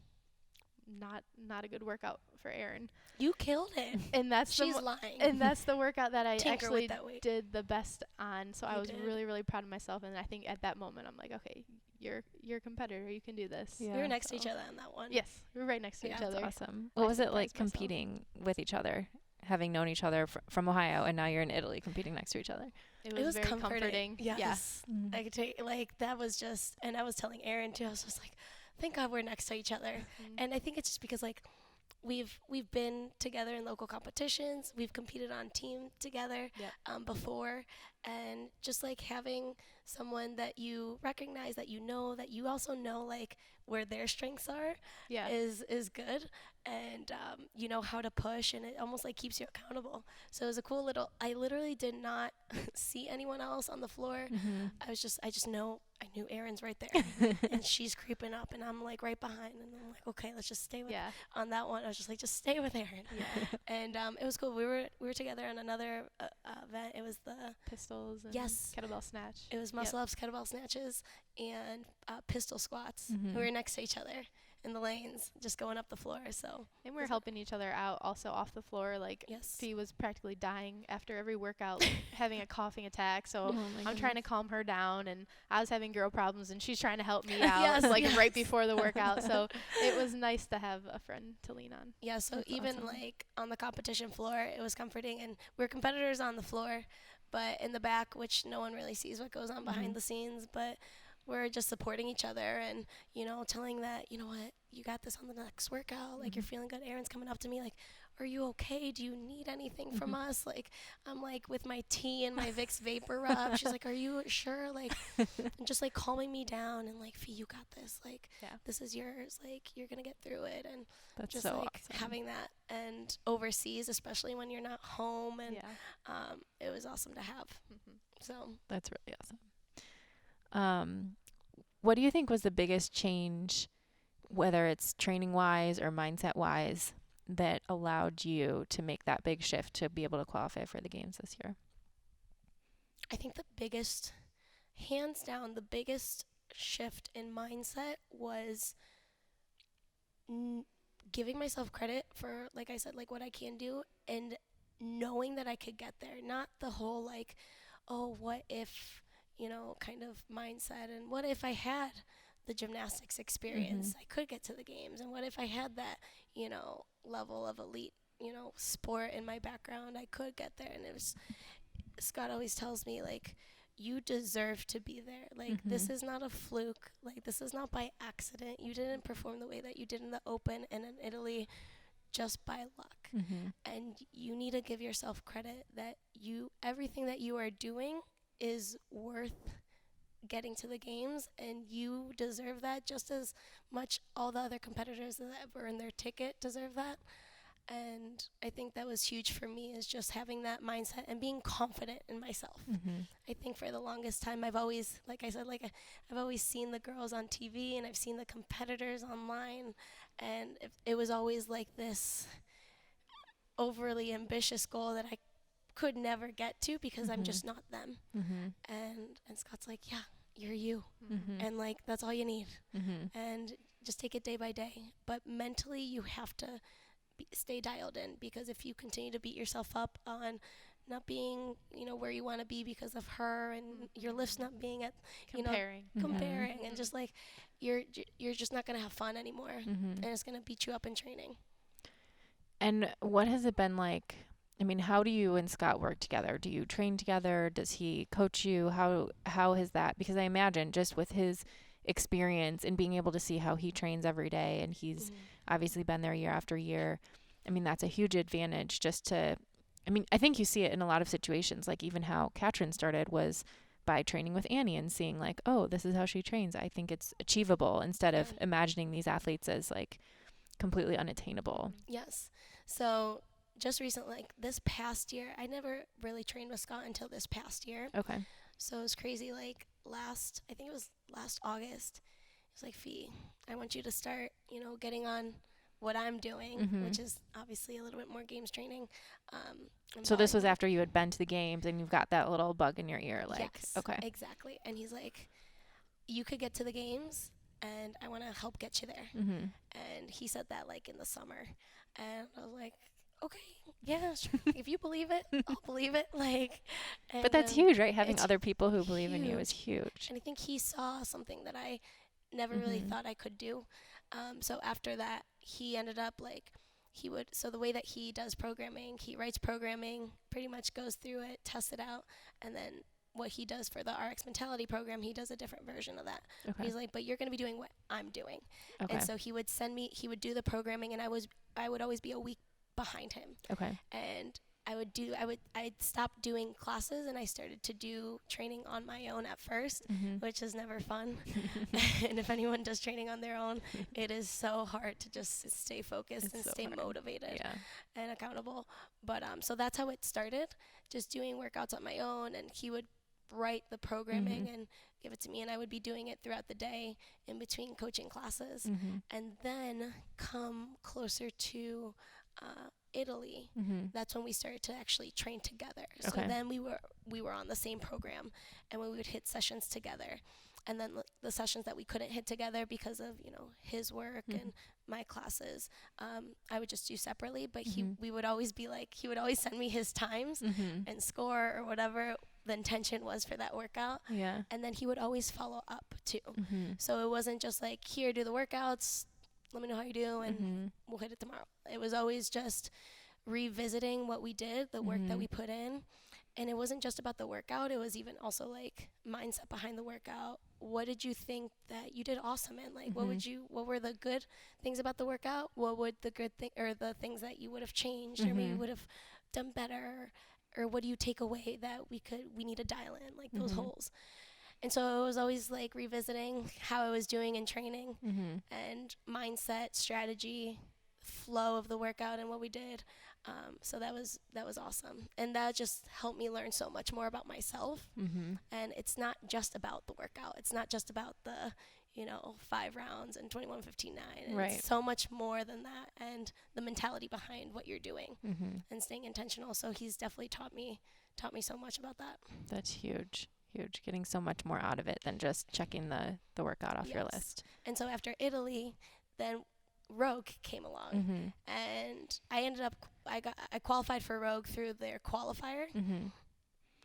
not a good workout for Erin. You killed it. And that's She's lying. And that's the workout that I actually did the best on. So I was really, really proud of myself. And I think at that moment I'm like, okay, you're a competitor. You can do this. Yeah. We were next to each other on that one. Yes, we were right next to each other. That's awesome. What was it like competing with each other, having known each other from Ohio, and now you're in Italy competing next to each other? It was very comforting. Yes. I could take that was just, and I was telling Erin too. I was just like, thank God we're next to each other. And I think it's just because like we've been together in local competitions. We've competed on team together before, and just like having someone that you recognize, that you also know like where their strengths are is good, and you know how to push, and it almost like keeps you accountable. So it was a cool little, I literally did not see anyone else on the floor. I knew Erin's right there and she's creeping up and I'm like right behind, and I'm like, okay, let's just stay with on that one. I was just like, just stay with Erin. And it was cool. We were together on another event. It was the pistols and kettlebell snatch. It was muscle ups, kettlebell snatches, and pistol squats. We were next to each other in the lanes, just going up the floor. So and we were helping each other out also off the floor. Like Fee was practically dying after every workout, having a coughing attack. So I'm trying to calm her down, and I was having girl problems, and she's trying to help me out right before the workout. So it was nice to have a friend to lean on. Yeah. So that's even awesome. Like on the competition floor, it was comforting, and we're competitors on the floor, but in the back, which no one really sees what goes on behind the scenes, but we're just supporting each other and, you know, telling that, you know what, you got this on the next workout. Like, you're feeling good. Erin's coming up to me like, are you okay? Do you need anything from us? Like, I'm like with my tea and my Vicks Vapor Rub. She's like, are you sure? Like, and just like calming me down and like, Fee, you got this. Like, this is yours. Like, you're going to get through it. And that's just so like awesome. Having that, and overseas, especially when you're not home. And it was awesome to have. So that's really awesome. What do you think was the biggest change, whether it's training wise or mindset wise, that allowed you to make that big shift to be able to qualify for the games this year? I think hands down, the biggest shift in mindset was giving myself credit for, like I said, like what I can do, and knowing that I could get there. Not the whole like, oh, what if, kind of mindset, and what if I had the gymnastics experience, I could get to the games, and what if I had that, level of elite, sport in my background, I could get there. And Scott always tells me, like, you deserve to be there. Like, this is not a fluke. Like, this is not by accident. You didn't perform the way that you did in the Open and in Italy just by luck. And you need to give yourself credit that everything that you are doing is worth getting to the games, and you deserve that just as much all the other competitors that have earned their ticket deserve that. And I think that was huge for me, is just having that mindset and being confident in myself. I think for the longest time, I've always, like I said, I've always seen the girls on TV and I've seen the competitors online, and it was always like this overly ambitious goal that I could never get to because I'm just not them. And Scott's like, yeah, you're you. And like, that's all you need. And just take it day by day. But mentally, you have to stay dialed in, because if you continue to beat yourself up on not being, where you want to be because of her, and your lifts not being at, comparing, and just like, you're just not going to have fun anymore. And it's going to beat you up in training. And what has it been like? I mean, how do you and Scott work together? Do you train together? Does he coach you? How has that? Because I imagine just with his experience and being able to see how he trains every day, and he's obviously been there year after year. I mean, that's a huge advantage I think you see it in a lot of situations, like even how Katrin started was by training with Annie and seeing like, oh, this is how she trains. I think it's achievable, instead of imagining these athletes as like completely unattainable. Yes. So just recently, like this past year, I never really trained with Scott until this past year. Okay. So it was crazy. Like I think it was last August, it was like, Fee, I want you to start, getting on what I'm doing, which is obviously a little bit more games training. So this was after you had been to the games and you've got that little bug in your ear, like, yes, okay. Exactly. And he's like, you could get to the games and I want to help get you there. And he said that like in the summer. And I was like, okay, yeah, sure. If you believe it, I'll believe it. Like, but that's huge, right? Having other people who believe in you is huge. And I think he saw something that I never really thought I could do. So after that, he ended up like, so the way that he does programming, he writes programming, pretty much goes through it, tests it out, and then what he does for the RX Mentality program, he does a different version of that. Okay. He's like, but you're going to be doing what I'm doing. Okay. And so he would do the programming, and I would always be a week behind him. Okay. And I'd stop doing classes, and I started to do training on my own at first, which is never fun. And if anyone does training on their own, it is so hard to just stay focused and stay motivated and accountable. But so that's how it started, just doing workouts on my own, and he would write the programming and give it to me, and I would be doing it throughout the day in between coaching classes. And then come closer to Italy, that's when we started to actually train together. So then we were on the same program, and we would hit sessions together. And then the sessions that we couldn't hit together because of, his work and my classes, I would just do separately. But we would always be like, he would always send me his times and score or whatever the intention was for that workout. Yeah. And then he would always follow up too. So it wasn't just like, here, do the workouts, let me know how you do, and we'll hit it tomorrow. It was always just revisiting what we did, the work that we put in. And it wasn't just about the workout. It was even also like mindset behind the workout. What did you think that you did awesome in? Like, what were the good things about the workout? What would the good thing, or the things that you would have changed or maybe would have done better? Or what do you take away that we need to dial in, like those holes? And so it was always like revisiting how I was doing in training and mindset, strategy, flow of the workout and what we did. So that was awesome. And that just helped me learn so much more about myself. And it's not just about the workout. It's not just about the, 5 rounds and 21:59. And Right. it's so much more than that, and the mentality behind what you're doing and staying intentional. So he's definitely taught me so much about that. That's huge. Getting so much more out of it than just checking the workout off your list. And so after Italy, then Rogue came along, and I ended up I qualified for Rogue through their qualifier.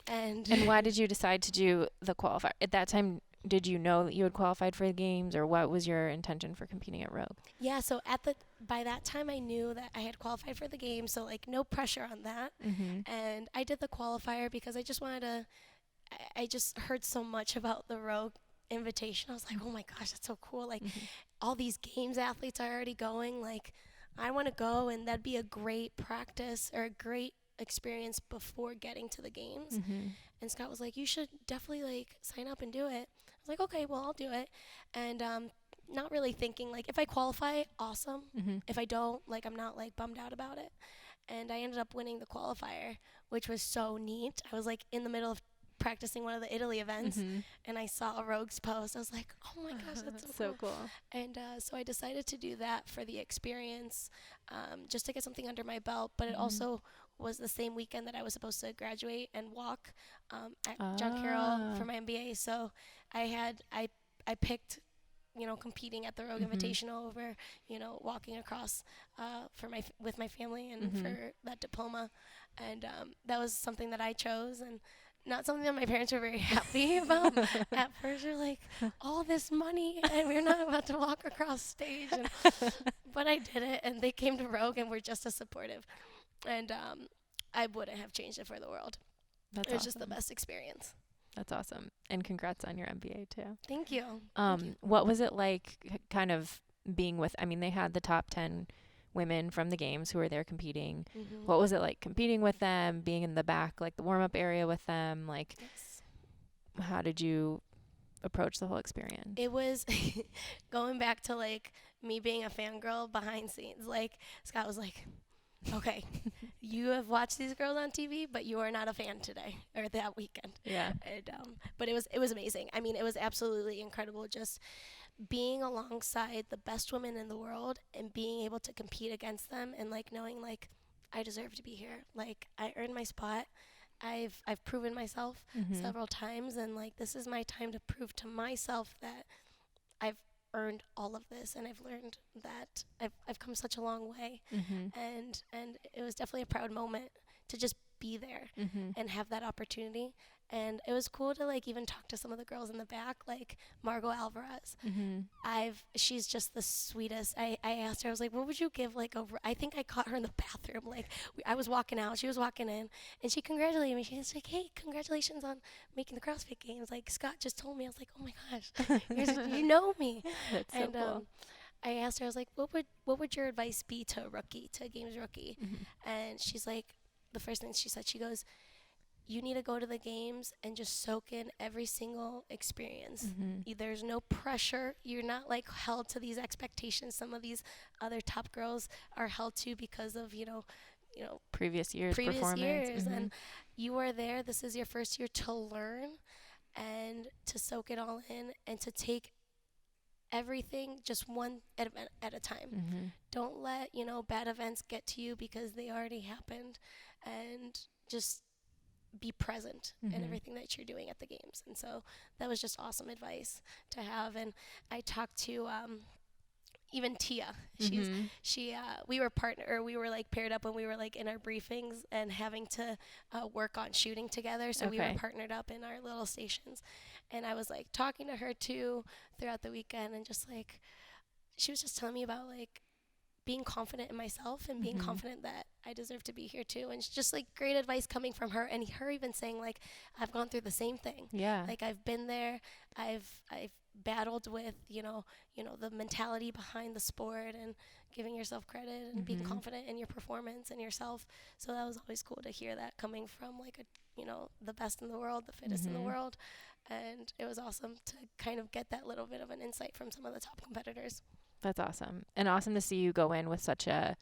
And why did you decide to do the qualifier at that time? Did you know that you had qualified for the games, or what was your intention for competing at Rogue? Yeah, so by that time I knew that I had qualified for the games, so like no pressure on that. And I did the qualifier because I just wanted to. I just heard so much about the Rogue Invitation. I was like, oh my gosh, that's so cool. Like all these games athletes are already going. Like I want to go, and that'd be a great practice or a great experience before getting to the games. And Scott was like, you should definitely like sign up and do it. I was like, okay, well, I'll do it. And not really thinking like if I qualify, awesome. If I don't, like I'm not like bummed out about it. And I ended up winning the qualifier, which was so neat. I was like in the middle of practicing one of the Italy events, and I saw a Rogue's post. I was like, oh my gosh, that's so cool. And so I decided to do that for the experience, just to get something under my belt. But it also was the same weekend that I was supposed to graduate and walk at John Carroll for my MBA. So I picked competing at the Rogue Invitational over, walking across with my family and for that diploma. And that was something that I chose, and not something that my parents were very happy about. At first, they're like, all this money, and we're not about to walk across stage. But I did it, and they came to Rogue and were just as supportive. And I wouldn't have changed it for the world. That's It was awesome. just the best experience. That's awesome. And congrats on your MBA too. Thank you. What was it like kind of being with, they had the top 10 women from the games who were there competing. What was it like competing with them, being in the back, like the warm-up area with them? Like, how did you approach the whole experience? It was going back to like me being a fangirl behind scenes. Like Scott was like, okay, you have watched these girls on TV, but you are not a fan today or that weekend. Yeah. And, but it was amazing. It was absolutely incredible. Just being alongside the best women in the world and being able to compete against them, and like knowing like I deserve to be here. Like I earned my spot. I've proven myself several times, and like this is my time to prove to myself that I've earned all of this, and I've learned that I've come such a long way. And it was definitely a proud moment to just be there and have that opportunity. And it was cool to like even talk to some of the girls in the back, like Margot Alvarez. She's just the sweetest. I asked her, I was like, what would you give like I think I caught her in the bathroom. Like I was walking out, she was walking in, and she congratulated me. She was like, hey, congratulations on making the CrossFit Games. Like Scott just told me. I was like, oh my gosh, you know me. That's so cool. I asked her, I was like, what would your advice be to a games rookie? And she's like, the first thing she said, she goes, you need to go to the games and just soak in every single experience. There's no pressure. You're not like held to these expectations some of these other top girls are held to because of, previous years performance. And you are there. This is your first year to learn and to soak it all in and to take everything just one event at a time. Don't let, bad events get to you because they already happened, and just be present in everything that you're doing at the games. And so that was just awesome advice to have. And I talked to even Tia. We were like paired up when we were like in our briefings and having to work on shooting together. So we were partnered up in our little stations. And I was like talking to her too throughout the weekend, and just like she was just telling me about like being confident in myself and being confident that I deserve to be here too. And it's just like great advice coming from her, and her even saying like, I've gone through the same thing. Yeah. Like I've been there. I've battled with, the mentality behind the sport and giving yourself credit and being confident in your performance and yourself. So that was always cool to hear that coming from like the best in the world, the fittest in the world. And it was awesome to kind of get that little bit of an insight from some of the top competitors. That's awesome. And awesome to see you go in with such a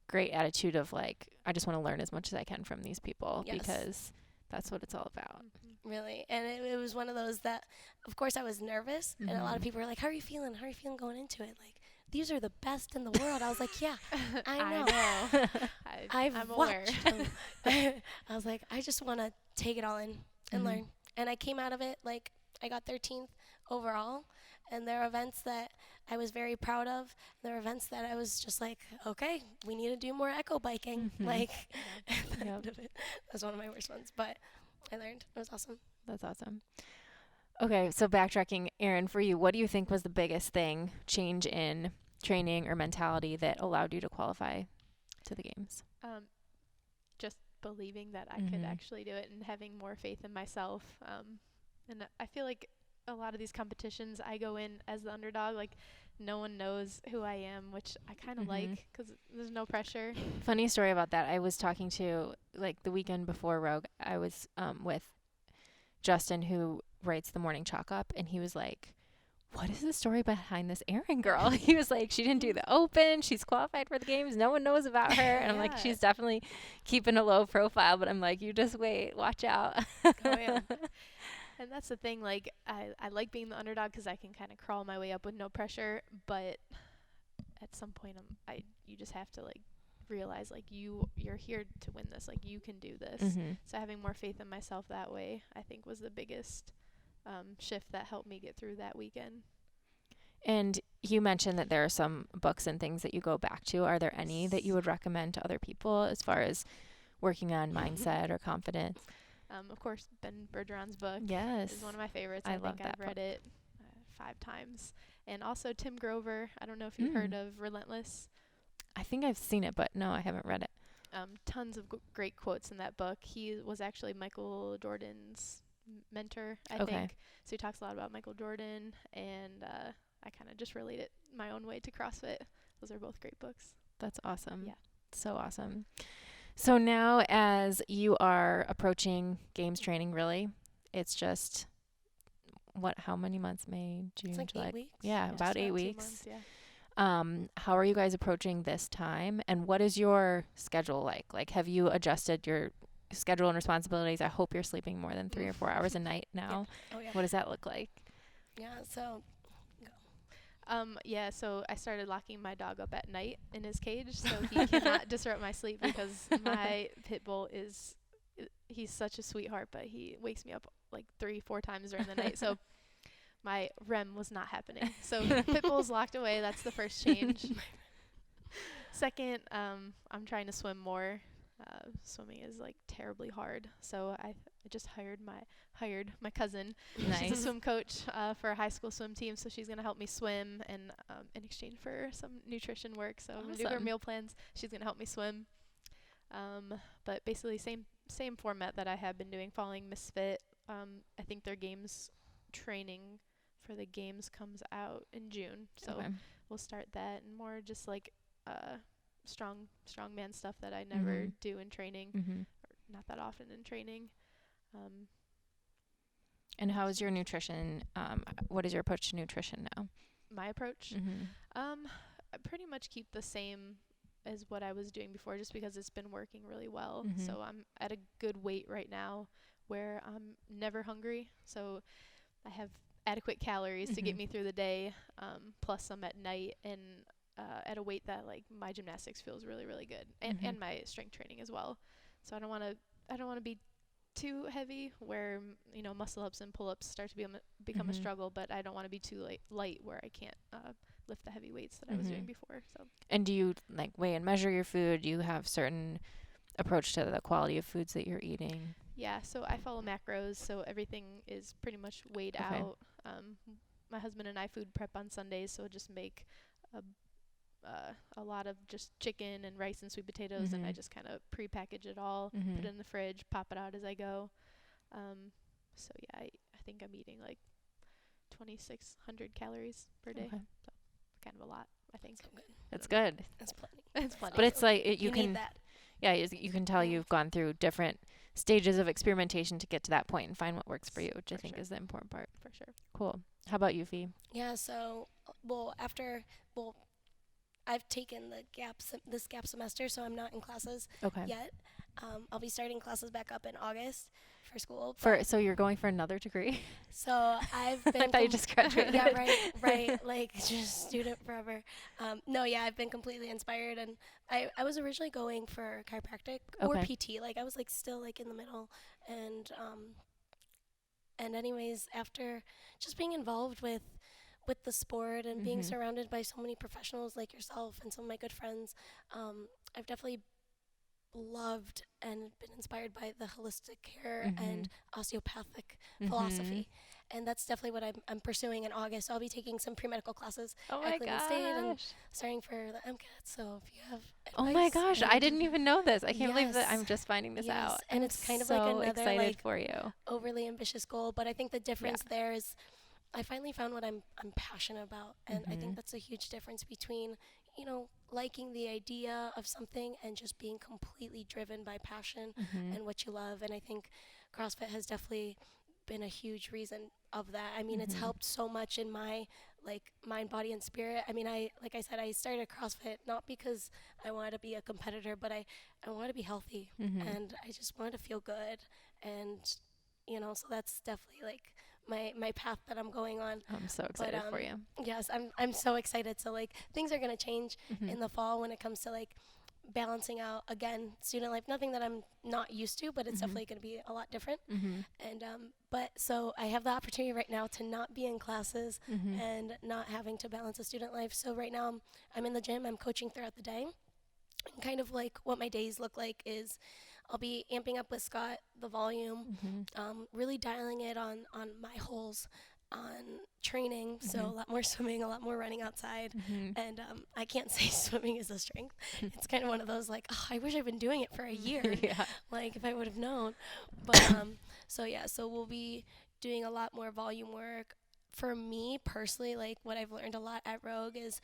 great attitude of like, I just want to learn as much as I can from these people, because That's what it's all about. Really. And it was one of those that, of course, I was nervous. And a lot of people were like, how are you feeling? How are you feeling going into it? Like, these are the best in the world. I was like, yeah, I know. I'm watched. I was like, I just want to take it all in and learn. And I came out of it, like, I got 13th overall. And there are events that I was very proud of. There are events that I was just like, okay, we need to do more echo biking. Like, that's one of my worst ones. But I learned. It was awesome. That's awesome. Okay, so backtracking, Erin, for you, what do you think was the biggest change in training or mentality that allowed you to qualify to the games? Just believing that I could actually do it and having more faith in myself. And I feel like a lot of these competitions, I go in as the underdog. Like, no one knows who I am, which I kind of like because there's no pressure. Funny story about that. I was talking to, like, the weekend before Rogue, I was with Justin, who writes the Morning Chalk Up, and he was like, what is the story behind this Erin girl? He was like, she didn't do the Open. She's qualified for the games. No one knows about her. And I'm like, she's definitely keeping a low profile. But I'm like, you just wait. Watch out. Oh, yeah. And that's the thing. Like, I like being the underdog because I can kind of crawl my way up with no pressure. But at some point, you just have to, like, realize, like, you're here to win this. Like, you can do this. So having more faith in myself that way, I think, was the biggest shift that helped me get through that weekend. And you mentioned that there are some books and things that you go back to. Are there any that you would recommend to other people as far as working on mindset or confidence? Of course, Ben Bergeron's book is one of my favorites. I think I've read it 5 times. And also Tim Grover. I don't know if you've heard of Relentless. I think I've seen it, but no, I haven't read it. Tons of great quotes in that book. He was actually Michael Jordan's mentor, I think. So he talks a lot about Michael Jordan, and I kind of just relate it my own way to CrossFit. Those are both great books. That's awesome. Yeah. So awesome. So now as you are approaching games training, really, it's just how many months? May, June, it's like July? 8 weeks. Yeah, about 8 weeks. 2 months, yeah. How are you guys approaching this time, and what is your schedule like? Like, have you adjusted your schedule and responsibilities? I hope you're sleeping more than 3 or 4 hours a night now. Yeah. Oh, yeah. What does that look like? Yeah, so so I started locking my dog up at night in his cage so he cannot disrupt my sleep because my pit bull he's such a sweetheart, but he wakes me up like 3-4 times during the night. So my REM was not happening. So pit bull's locked away. That's the first change. Second, I'm trying to swim more. Swimming is, like, terribly hard. So I just hired my cousin. Nice. She's a swim coach for a high school swim team, so she's going to help me swim and in exchange for some nutrition work. So I'm going to do her meal plans. She's going to help me swim. But basically same format that I have been doing, following Misfit. I think their games training for the games comes out in June. So we'll start that, and more just like strongman stuff that I never do in training, or not that often in training. And how is your nutrition? What is your approach to nutrition now? My approach? I pretty much keep the same as what I was doing before, just because it's been working really well. So I'm at a good weight right now where I'm never hungry. So I have adequate calories to get me through the day, plus some at night, and at a weight that, like, my gymnastics feels really, really good, and my strength training as well. So I don't want to be too heavy where, you know, muscle ups and pull ups start to become a struggle, but I don't want to be too light where I can't lift the heavy weights that I was doing before. So. And do you, like, weigh and measure your food? Do you have certain approach to the quality of foods that you're eating? Yeah, so I follow macros, so everything is pretty much weighed out. My husband and I food prep on Sundays, so just make a lot of just chicken and rice and sweet potatoes, and I just kind of pre-package it all, put it in the fridge, pop it out as I go. So yeah, I think I'm eating like 2,600 calories per day. So kind of a lot, I think. So good. It's good. It's plenty. It's plenty. But it's like you can need that. Yeah, you can tell you've gone through different stages of experimentation to get to that point and find what works for you, which I think is the important part. For sure. Cool. How about you, Fee? Yeah, so, I've taken the this gap semester, so I'm not in classes yet. I'll be starting classes back up in August for school. So you're going for another degree? So I've been. I thought you just graduated. Yeah, right. Like just student forever. No, yeah, I've been completely inspired, and I was originally going for chiropractic or PT. Like I was like still like in the middle, and anyways, after just being involved with the sport and being surrounded by so many professionals like yourself and some of my good friends, I've definitely loved and been inspired by the holistic care and osteopathic philosophy, and that's definitely what I'm pursuing in August. So I'll be taking some pre-medical classes at Cleveland State and starting for the MCAT. So if you have advice, oh my gosh, I didn't even know this. I can't believe that I'm just finding this out. And it's kind of so like another excited like for you. overly ambitious goal, but I think the difference there is I finally found what I'm passionate about, and I think that's a huge difference between, you know, liking the idea of something and just being completely driven by passion and what you love. And I think CrossFit has definitely been a huge reason of that. I mean, it's helped so much in my like mind, body, and spirit. I mean, like I said, I started CrossFit not because I wanted to be a competitor, but I wanted to be healthy, and I just wanted to feel good. And, you know, so that's definitely like my path that I'm going on. I'm so excited for you. Yes, I'm so excited. So like things are going to change in the fall when it comes to like balancing out again student life. Nothing that I'm not used to, but it's definitely going to be a lot different. And but so I have the opportunity right now to not be in classes and not having to balance a student life. So right now I'm in the gym, I'm coaching throughout the day. And kind of like what my days look like is I'll be amping up with Scott the volume, really dialing it on my holes, on training. So a lot more swimming, a lot more running outside. And I can't say swimming is a strength. It's kind of one of those like, oh, I wish I'd been doing it for a year. Like if I would have known. But so we'll be doing a lot more volume work. For me personally, like what I've learned a lot at Rogue is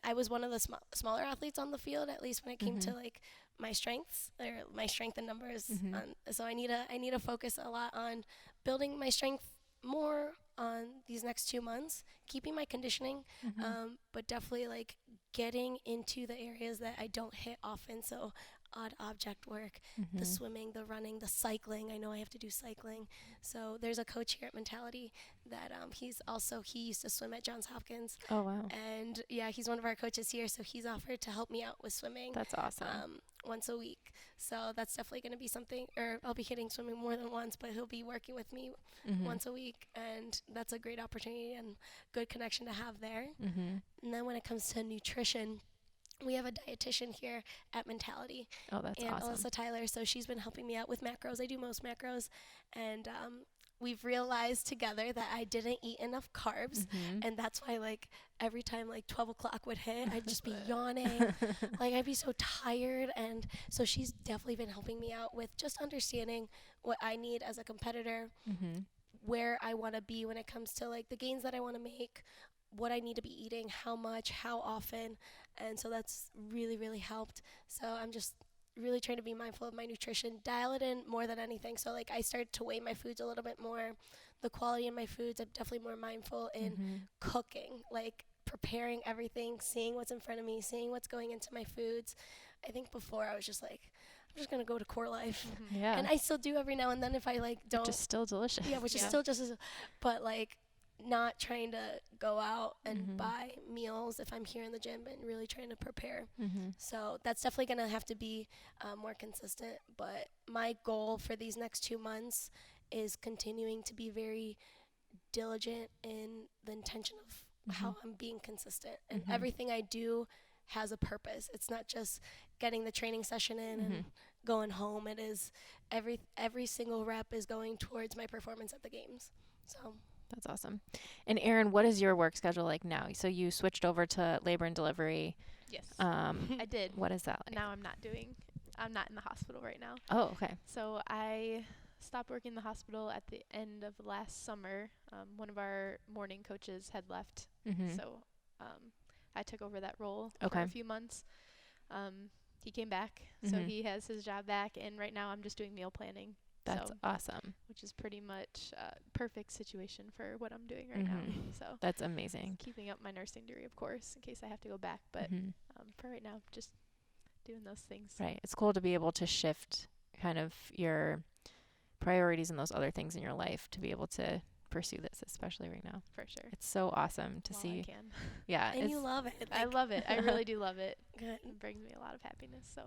I was one of the smaller athletes on the field, at least when it came to like my strengths or my strength in numbers. So I need to focus a lot on building my strength more on these next 2 months, keeping my conditioning, but definitely like getting into the areas that I don't hit often. So odd object work, the swimming, the running, the cycling. I know I have to do cycling. So there's a coach here at Mentality that he used to swim at Johns Hopkins. Oh, wow. And yeah, he's one of our coaches here. So he's offered to help me out with swimming. That's awesome. Once a week. So that's definitely going to be something, or I'll be hitting swimming more than once, but he'll be working with me once a week. And that's a great opportunity and good connection to have there. And then when it comes to nutrition, we have a dietitian here at Mentality. Oh, that's and awesome. Alyssa Tyler. So she's been helping me out with macros. I do most macros. And we've realized together that I didn't eat enough carbs. And that's why, like, every time, like, 12 o'clock would hit, I'd just be yawning. Like, I'd be so tired. And so she's definitely been helping me out with just understanding what I need as a competitor, where I want to be when it comes to, like, the gains that I want to make, what I need to be eating, how much, how often. And so that's really, really helped. So I'm just really trying to be mindful of my nutrition, dial it in more than anything. So like I started to weigh my foods a little bit more, the quality in my foods. I'm definitely more mindful in cooking, like preparing everything, seeing what's in front of me, seeing what's going into my foods. I think before I was just like, I'm just going to go to core life. Yeah. And I still do every now and then if I like don't. Which is still delicious. Yeah, which is still just as, but like not trying to go out and buy meals if I'm here in the gym and really trying to prepare. So that's definitely going to have to be more consistent. But my goal for these next 2 months is continuing to be very diligent in the intention of how I'm being consistent. And everything I do has a purpose. It's not just getting the training session in and going home. It is every single rep is going towards my performance at the games. So that's awesome. And Erin, what is your work schedule like now? So you switched over to labor and delivery. Yes, I did. What is that like? Now I'm not in the hospital right now. Oh, okay. So I stopped working in the hospital at the end of last summer. One of our morning coaches had left. So I took over that role for a few months. He came back, so he has his job back. And right now I'm just doing meal planning. That's awesome. Which is pretty much a perfect situation for what I'm doing right now. So that's amazing. Keeping up my nursing degree, of course, in case I have to go back. But for right now, just doing those things. Right. It's cool to be able to shift kind of your priorities and those other things in your life to be able to pursue this, especially right now. For sure. It's so awesome to see. I can. Yeah. And you love it. I love it. I really do love it. Good. It brings me a lot of happiness. So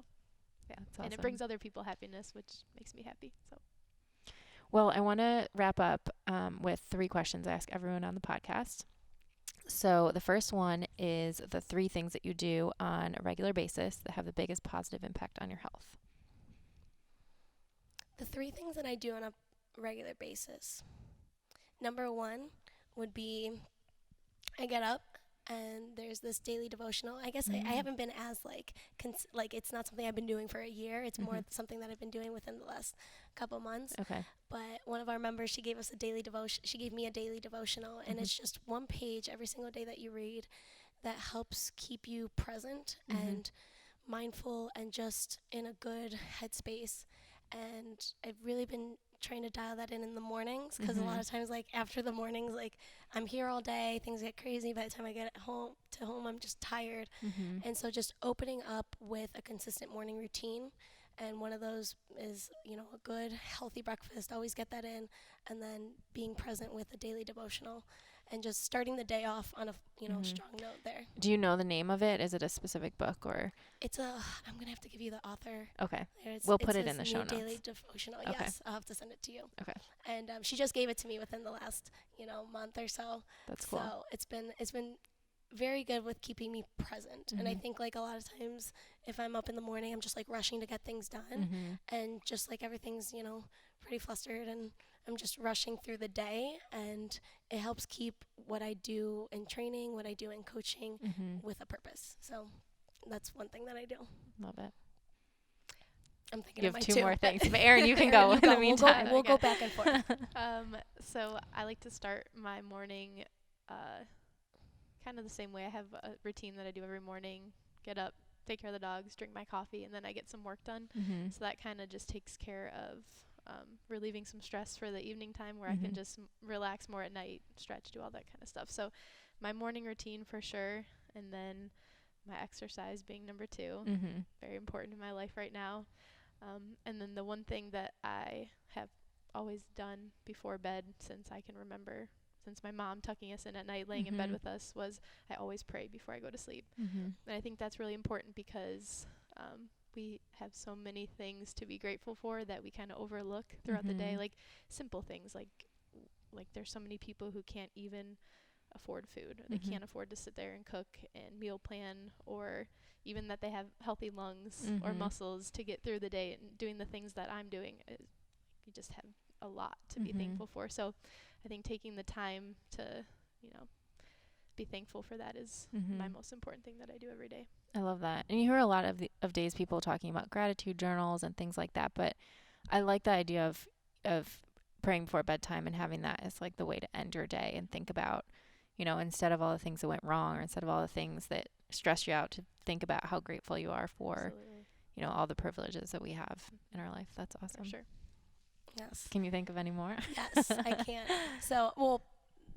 Yeah, it's awesome. And it brings other people happiness, which makes me happy. So. Well, I want to wrap up with 3 questions I ask everyone on the podcast. So the first one is the 3 things that you do on a regular basis that have the biggest positive impact on your health. The 3 things that I do on a regular basis. Number 1 would be I get up and there's this daily devotional. I guess I haven't been as like it's not something I've been doing for a year. It's more something that I've been doing within the last couple months. Okay. But one of our members, she gave us a daily devotion. She gave me a daily devotional, and it's just 1 page every single day that you read that helps keep you present and mindful and just in a good headspace. And I've really been trying to dial that in the mornings, because a lot of times, like, after the mornings, like, I'm here all day, things get crazy. By the time I get home, I'm just tired. And so just opening up with a consistent morning routine. And one of those is, a good, healthy breakfast. Always get that in. And then being present with a daily devotional. And just starting the day off on a, strong note there. Do you know the name of it? Is it a specific book or? I'm going to have to give you the author. Okay. We'll put it in the show notes. Daily devotional. Okay. Yes, I'll have to send it to you. Okay. And she just gave it to me within the last, month or so. That's cool. So it's been very good with keeping me present. And I think, like, a lot of times if I'm up in the morning, I'm just like rushing to get things done, and just like everything's, pretty flustered, and I'm just rushing through the day, and it helps keep what I do in training, what I do in coaching with a purpose. So that's one thing that I do. Love it. I'm thinking You of have my 2 more things. But Erin, you can go in the meantime. We'll go back and forth. So I like to start my morning kind of the same way. I have a routine that I do every morning. Get up, take care of the dogs, drink my coffee, and then I get some work done. So that kind of just takes care of relieving some stress for the evening time, where I can just relax more at night, stretch, do all that kind of stuff. So my morning routine for sure, and then my exercise being number 2, very important in my life right now. And then the one thing that I have always done before bed since I can remember, since my mom tucking us in at night, laying in bed with us, was I always pray before I go to sleep. And I think that's really important, because we have so many things to be grateful for that we kind of overlook throughout the day, like simple things like there's so many people who can't even afford food, or they can't afford to sit there and cook and meal plan, or even that they have healthy lungs or muscles to get through the day, and doing the things that I'm doing. You just have a lot to be thankful for. So I think taking the time to, be thankful for that is my most important thing that I do every day. I love that. And you hear a lot of days people talking about gratitude journals and things like that, but I like the idea of praying before bedtime and having that as like the way to end your day and think about, instead of all the things that went wrong, or instead of all the things that stress you out, to think about how grateful you are for, all the privileges that we have in our life. That's awesome. For sure. Yes. Can you think of any more? Yes, I can. So,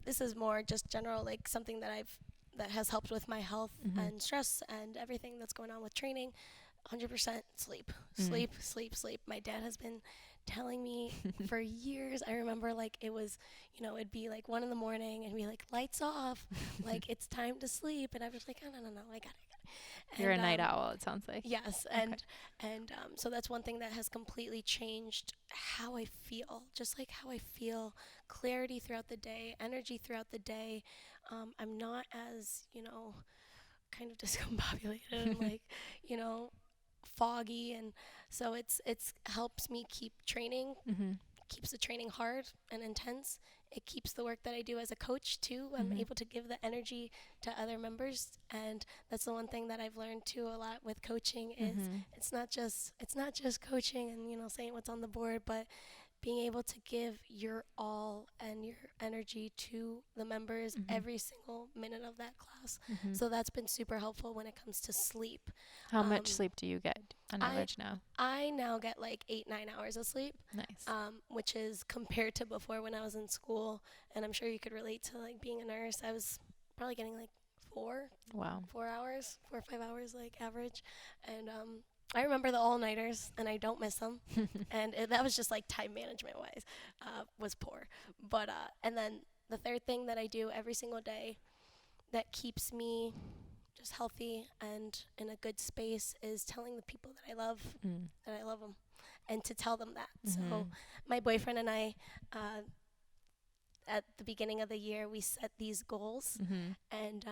this is more just general, like something that has helped with my health and stress and everything that's going on with training. 100% sleep. Sleep. My dad has been telling me for years. I remember, like, it was, it'd be like 1 a.m. and be like, lights off, like, it's time to sleep. And I was like, oh, no, I got it. You're a night owl, it sounds like. Yes, and so that's one thing that has completely changed how I feel, just like how I feel, clarity throughout the day, energy throughout the day. I'm not as, kind of discombobulated and like, foggy, and so it's helps me keep training, keeps the training hard and intense. It keeps the work that I do as a coach too. I'm able to give the energy to other members, and that's the one thing that I've learned too a lot with coaching is it's not just coaching and saying what's on the board, but being able to give your all and your energy to the members every single minute of that class. So that's been super helpful when it comes to sleep. How much sleep do you get on average now? I now get like 8-9 hours of sleep. Nice. Which is compared to before when I was in school, and I'm sure you could relate to like being a nurse. I was probably getting like 4 or 5 hours like average, and I remember the all-nighters, and I don't miss them. And that was just like time management-wise, was poor. But and then the third thing that I do every single day that keeps me just healthy and in a good space is telling the people that I love that I love them, and to tell them that. So my boyfriend and I, at the beginning of the year, we set these goals, and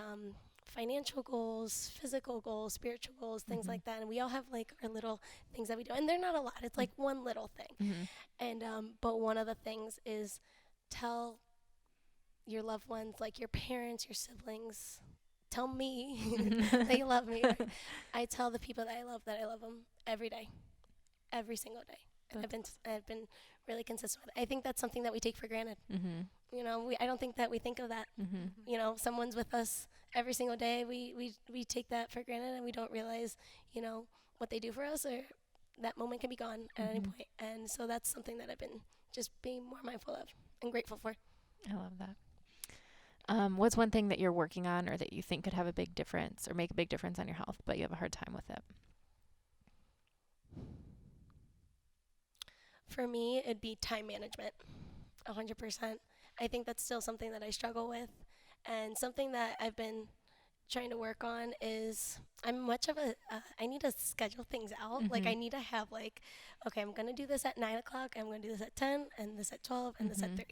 financial goals, physical goals, spiritual goals, things like that. And we all have like our little things that we do, and they're not a lot. It's like one little thing. And but one of the things is tell your loved ones, like your parents, your siblings, tell me that you love me. I tell the people that I love them every day, every single day. And I've been really consistent with it. I think that's something that we take for granted. You know, I don't think that we think of that. You know, someone's with us every single day. We take that for granted, and we don't realize, you know, what they do for us, or that moment can be gone at any point. And so that's something that I've been just being more mindful of and grateful for. I love that. What's one thing that you're working on, or that you think could have a big difference or make a big difference on your health, but you have a hard time with it? For me, it'd be time management, 100%. I think that's still something that I struggle with. And something that I've been trying to work on is I'm much of a, I need to schedule things out. Like I need to have like, okay, I'm going to do this at 9 o'clock, I'm going to do this at 10, and this at 12, and this at 3.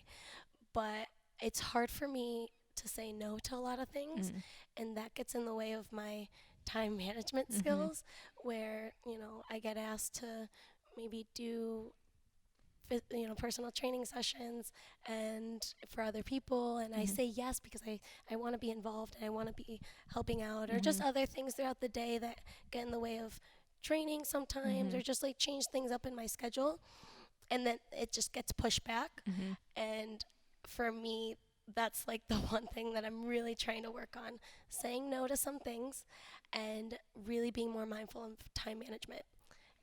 But it's hard for me to say no to a lot of things. And that gets in the way of my time management skills, where, you know, I get asked to maybe do personal training sessions and for other people, and I say yes because I want to be involved and I want to be helping out, or just other things throughout the day that get in the way of training sometimes, or just like change things up in my schedule, and then it just gets pushed back. And for me, that's like the one thing that I'm really trying to work on, saying no to some things and really being more mindful of time management.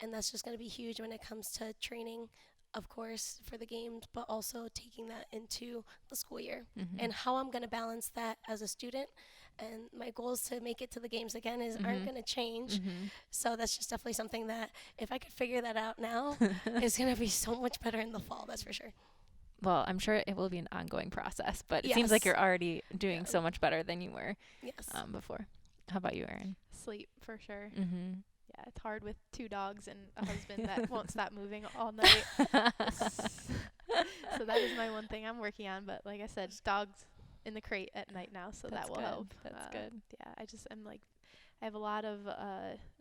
And that's just going to be huge when it comes to training, of course, for the games, but also taking that into the school year and how I'm going to balance that as a student. And my goals to make it to the games again aren't going to change. So that's just definitely something that if I could figure that out now, it's going to be so much better in the fall, that's for sure. Well, I'm sure it will be an ongoing process, but it seems like you're already doing so much better than you were before. How about you, Erin? Sleep, for sure. Yeah, it's hard with 2 dogs and a husband that won't stop moving all night. So that is my one thing I'm working on. But like I said, dogs in the crate at night now, so that will help. That's good. Yeah, I'm like, I have a lot of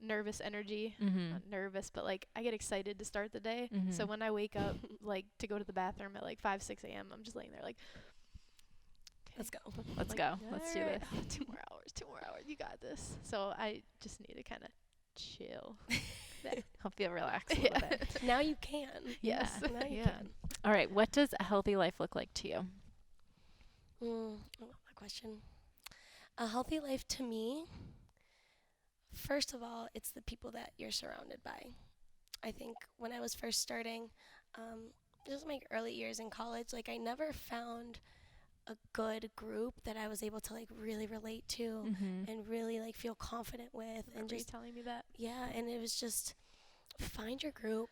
nervous energy. Not nervous, but like I get excited to start the day. So when I wake up, like to go to the bathroom at like 5, 6 a.m., I'm just laying there like, let's go. Let's go. Let's do this. 2 more hours. You got this. So I just need to kind of chill. I'll feel relaxed a little bit. Now you can. Yes. Now you can. All right. What does a healthy life look like to you? I love that question. A healthy life to me, first of all, it's the people that you're surrounded by. I think when I was first starting, just my early years in college, like I never found a good group that I was able to like really relate to and really like feel confident with. And just telling me that. Yeah, and it was just find your group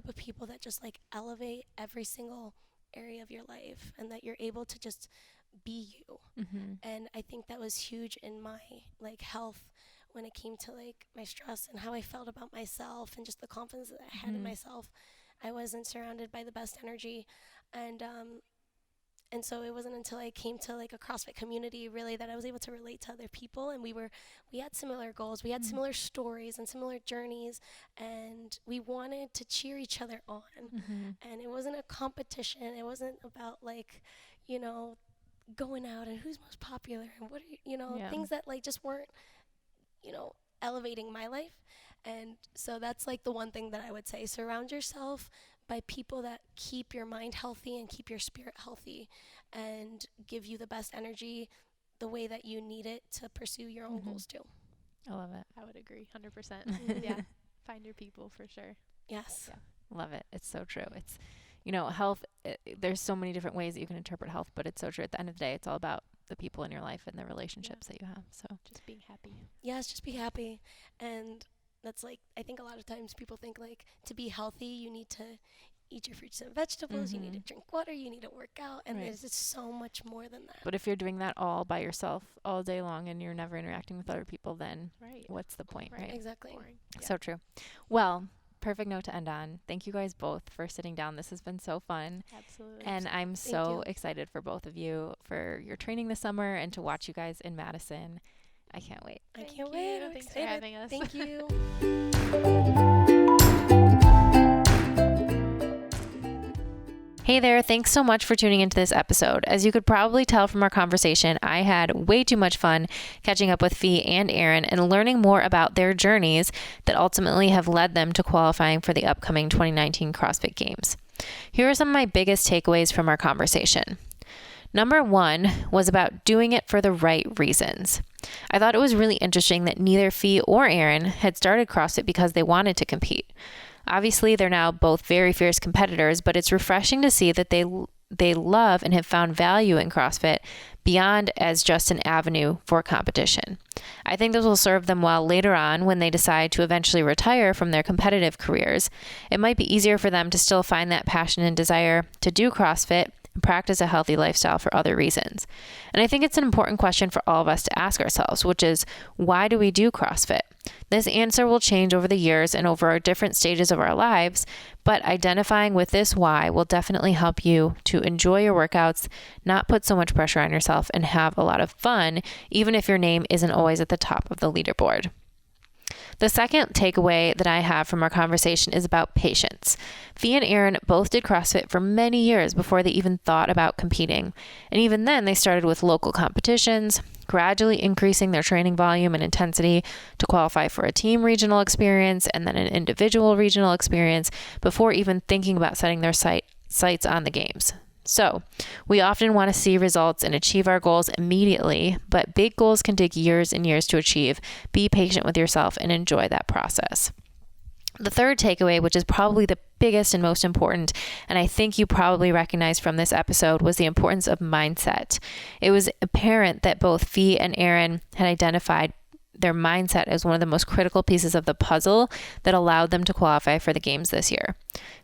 of people that just like elevate every single area of your life, and that you're able to just be you. And I think that was huge in my like health when it came to like my stress and how I felt about myself and just the confidence that I had in myself. I wasn't surrounded by the best energy, and so it wasn't until I came to like a CrossFit community really that I was able to relate to other people, and we had similar goals, we had similar stories and similar journeys, and we wanted to cheer each other on. And it wasn't a competition. It wasn't about like, you know, going out and who's most popular and what are you know, things that like just weren't, you know, elevating my life. And so that's like the one thing that I would say, surround yourself by people that keep your mind healthy and keep your spirit healthy and give you the best energy the way that you need it to pursue your own goals too. I love it. I would agree 100%. Yeah. Find your people for sure. Yes. Yeah. Love it. It's so true. It's, you know, health, there's so many different ways that you can interpret health, but it's so true. At the end of the day, it's all about the people in your life and the relationships that you have. So just being happy. Yes, just be happy. And that's like, I think a lot of times people think like to be healthy, you need to eat your fruits and vegetables, you need to drink water, you need to work out, and there's just so much more than that. But if you're doing that all by yourself all day long and you're never interacting with other people, then what's the point, right? Exactly. Yeah. So true. Well, perfect note to end on. Thank you guys both for sitting down. This has been so fun. Absolutely. And I'm so excited for both of you for your training this summer and to watch you guys in Madison. I can't wait. I can't wait. I'm Thanks excited. for having us. Thank you. Hey there, thanks so much for tuning into this episode. As you could probably tell from our conversation, I had way too much fun catching up with Fee and Erin and learning more about their journeys that ultimately have led them to qualifying for the upcoming 2019 CrossFit Games. Here are some of my biggest takeaways from our conversation. Number 1 was about doing it for the right reasons. I thought it was really interesting that neither Fee or Erin had started CrossFit because they wanted to compete. Obviously, they're now both very fierce competitors, but it's refreshing to see that they love and have found value in CrossFit beyond as just an avenue for competition. I think this will serve them well later on when they decide to eventually retire from their competitive careers. It might be easier for them to still find that passion and desire to do CrossFit and practice a healthy lifestyle for other reasons. And I think it's an important question for all of us to ask ourselves, which is, why do we do CrossFit? This answer will change over the years and over our different stages of our lives, but identifying with this why will definitely help you to enjoy your workouts, not put so much pressure on yourself, and have a lot of fun, even if your name isn't always at the top of the leaderboard. The second takeaway that I have from our conversation is about patience. Fee and Erin both did CrossFit for many years before they even thought about competing. And even then, they started with local competitions, gradually increasing their training volume and intensity to qualify for a team regional experience and then an individual regional experience before even thinking about setting their sights on the games. So, we often want to see results and achieve our goals immediately, but big goals can take years and years to achieve. Be patient with yourself and enjoy that process. The third takeaway, which is probably the biggest and most important, and I think you probably recognize from this episode, was the importance of mindset. It was apparent that both Fee and Erin had identified their mindset as one of the most critical pieces of the puzzle that allowed them to qualify for the games this year.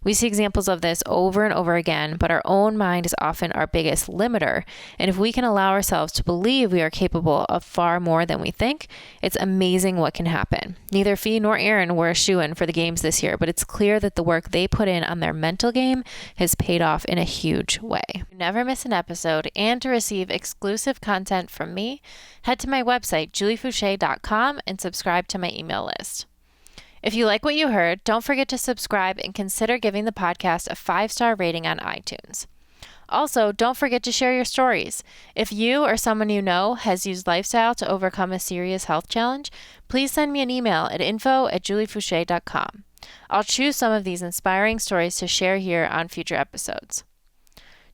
We see examples of this over and over again, but our own mind is often our biggest limiter. And if we can allow ourselves to believe we are capable of far more than we think, it's amazing what can happen. Neither Fee nor Erin were a shoo-in for the games this year, but it's clear that the work they put in on their mental game has paid off in a huge way. Never miss an episode, and to receive exclusive content from me, head to my website, juliefouché.com, and subscribe to my email list. If you like what you heard, don't forget to subscribe and consider giving the podcast a 5-star rating on iTunes. Also, don't forget to share your stories. If you or someone you know has used lifestyle to overcome a serious health challenge, please send me an email at info@juliefouché.com. I'll choose some of these inspiring stories to share here on future episodes.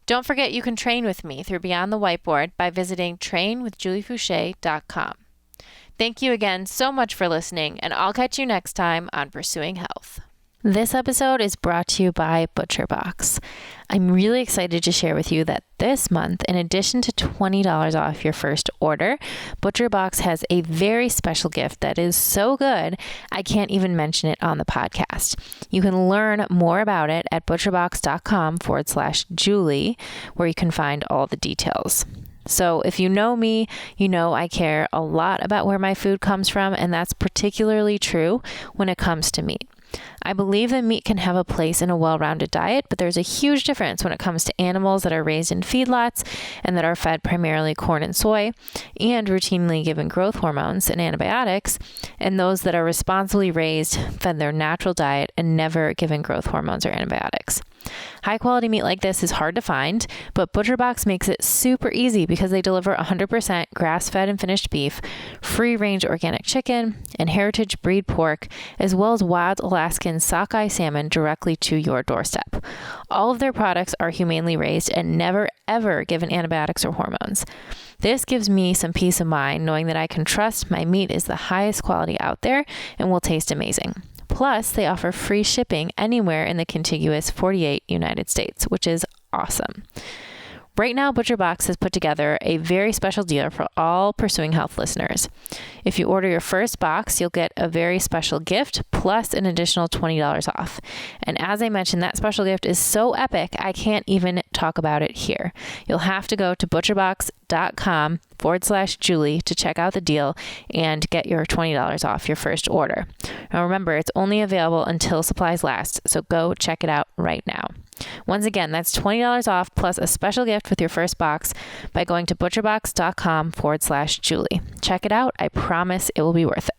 Don't forget you can train with me through Beyond the Whiteboard by visiting trainwithjuliefouché.com. Thank you again so much for listening, and I'll catch you next time on Pursuing Health. This episode is brought to you by ButcherBox. I'm really excited to share with you that this month, in addition to $20 off your first order, ButcherBox has a very special gift that is so good, I can't even mention it on the podcast. You can learn more about it at butcherbox.com/Julie, where you can find all the details. So if you know me, you know I care a lot about where my food comes from, and that's particularly true when it comes to meat. I believe that meat can have a place in a well-rounded diet, but there's a huge difference when it comes to animals that are raised in feedlots and that are fed primarily corn and soy and routinely given growth hormones and antibiotics, and those that are responsibly raised, fed their natural diet, and never given growth hormones or antibiotics. High quality meat like this is hard to find, but ButcherBox makes it super easy because they deliver 100% grass-fed and finished beef, free-range organic chicken, and heritage breed pork, as well as wild Alaskan sockeye salmon directly to your doorstep. All of their products are humanely raised and never ever given antibiotics or hormones. This gives me some peace of mind knowing that I can trust my meat is the highest quality out there and will taste amazing. Plus, they offer free shipping anywhere in the contiguous 48 United States, which is awesome. Right now, ButcherBox has put together a very special deal for all Pursuing Health listeners. If you order your first box, you'll get a very special gift plus an additional $20 off. And as I mentioned, that special gift is so epic, I can't even talk about it here. You'll have to go to butcherbox.com/Julie to check out the deal and get your $20 off your first order. Now remember, it's only available until supplies last, so go check it out right now. Once again, that's $20 off plus a special gift with your first box by going to butcherbox.com/Julie. Check it out. I promise it will be worth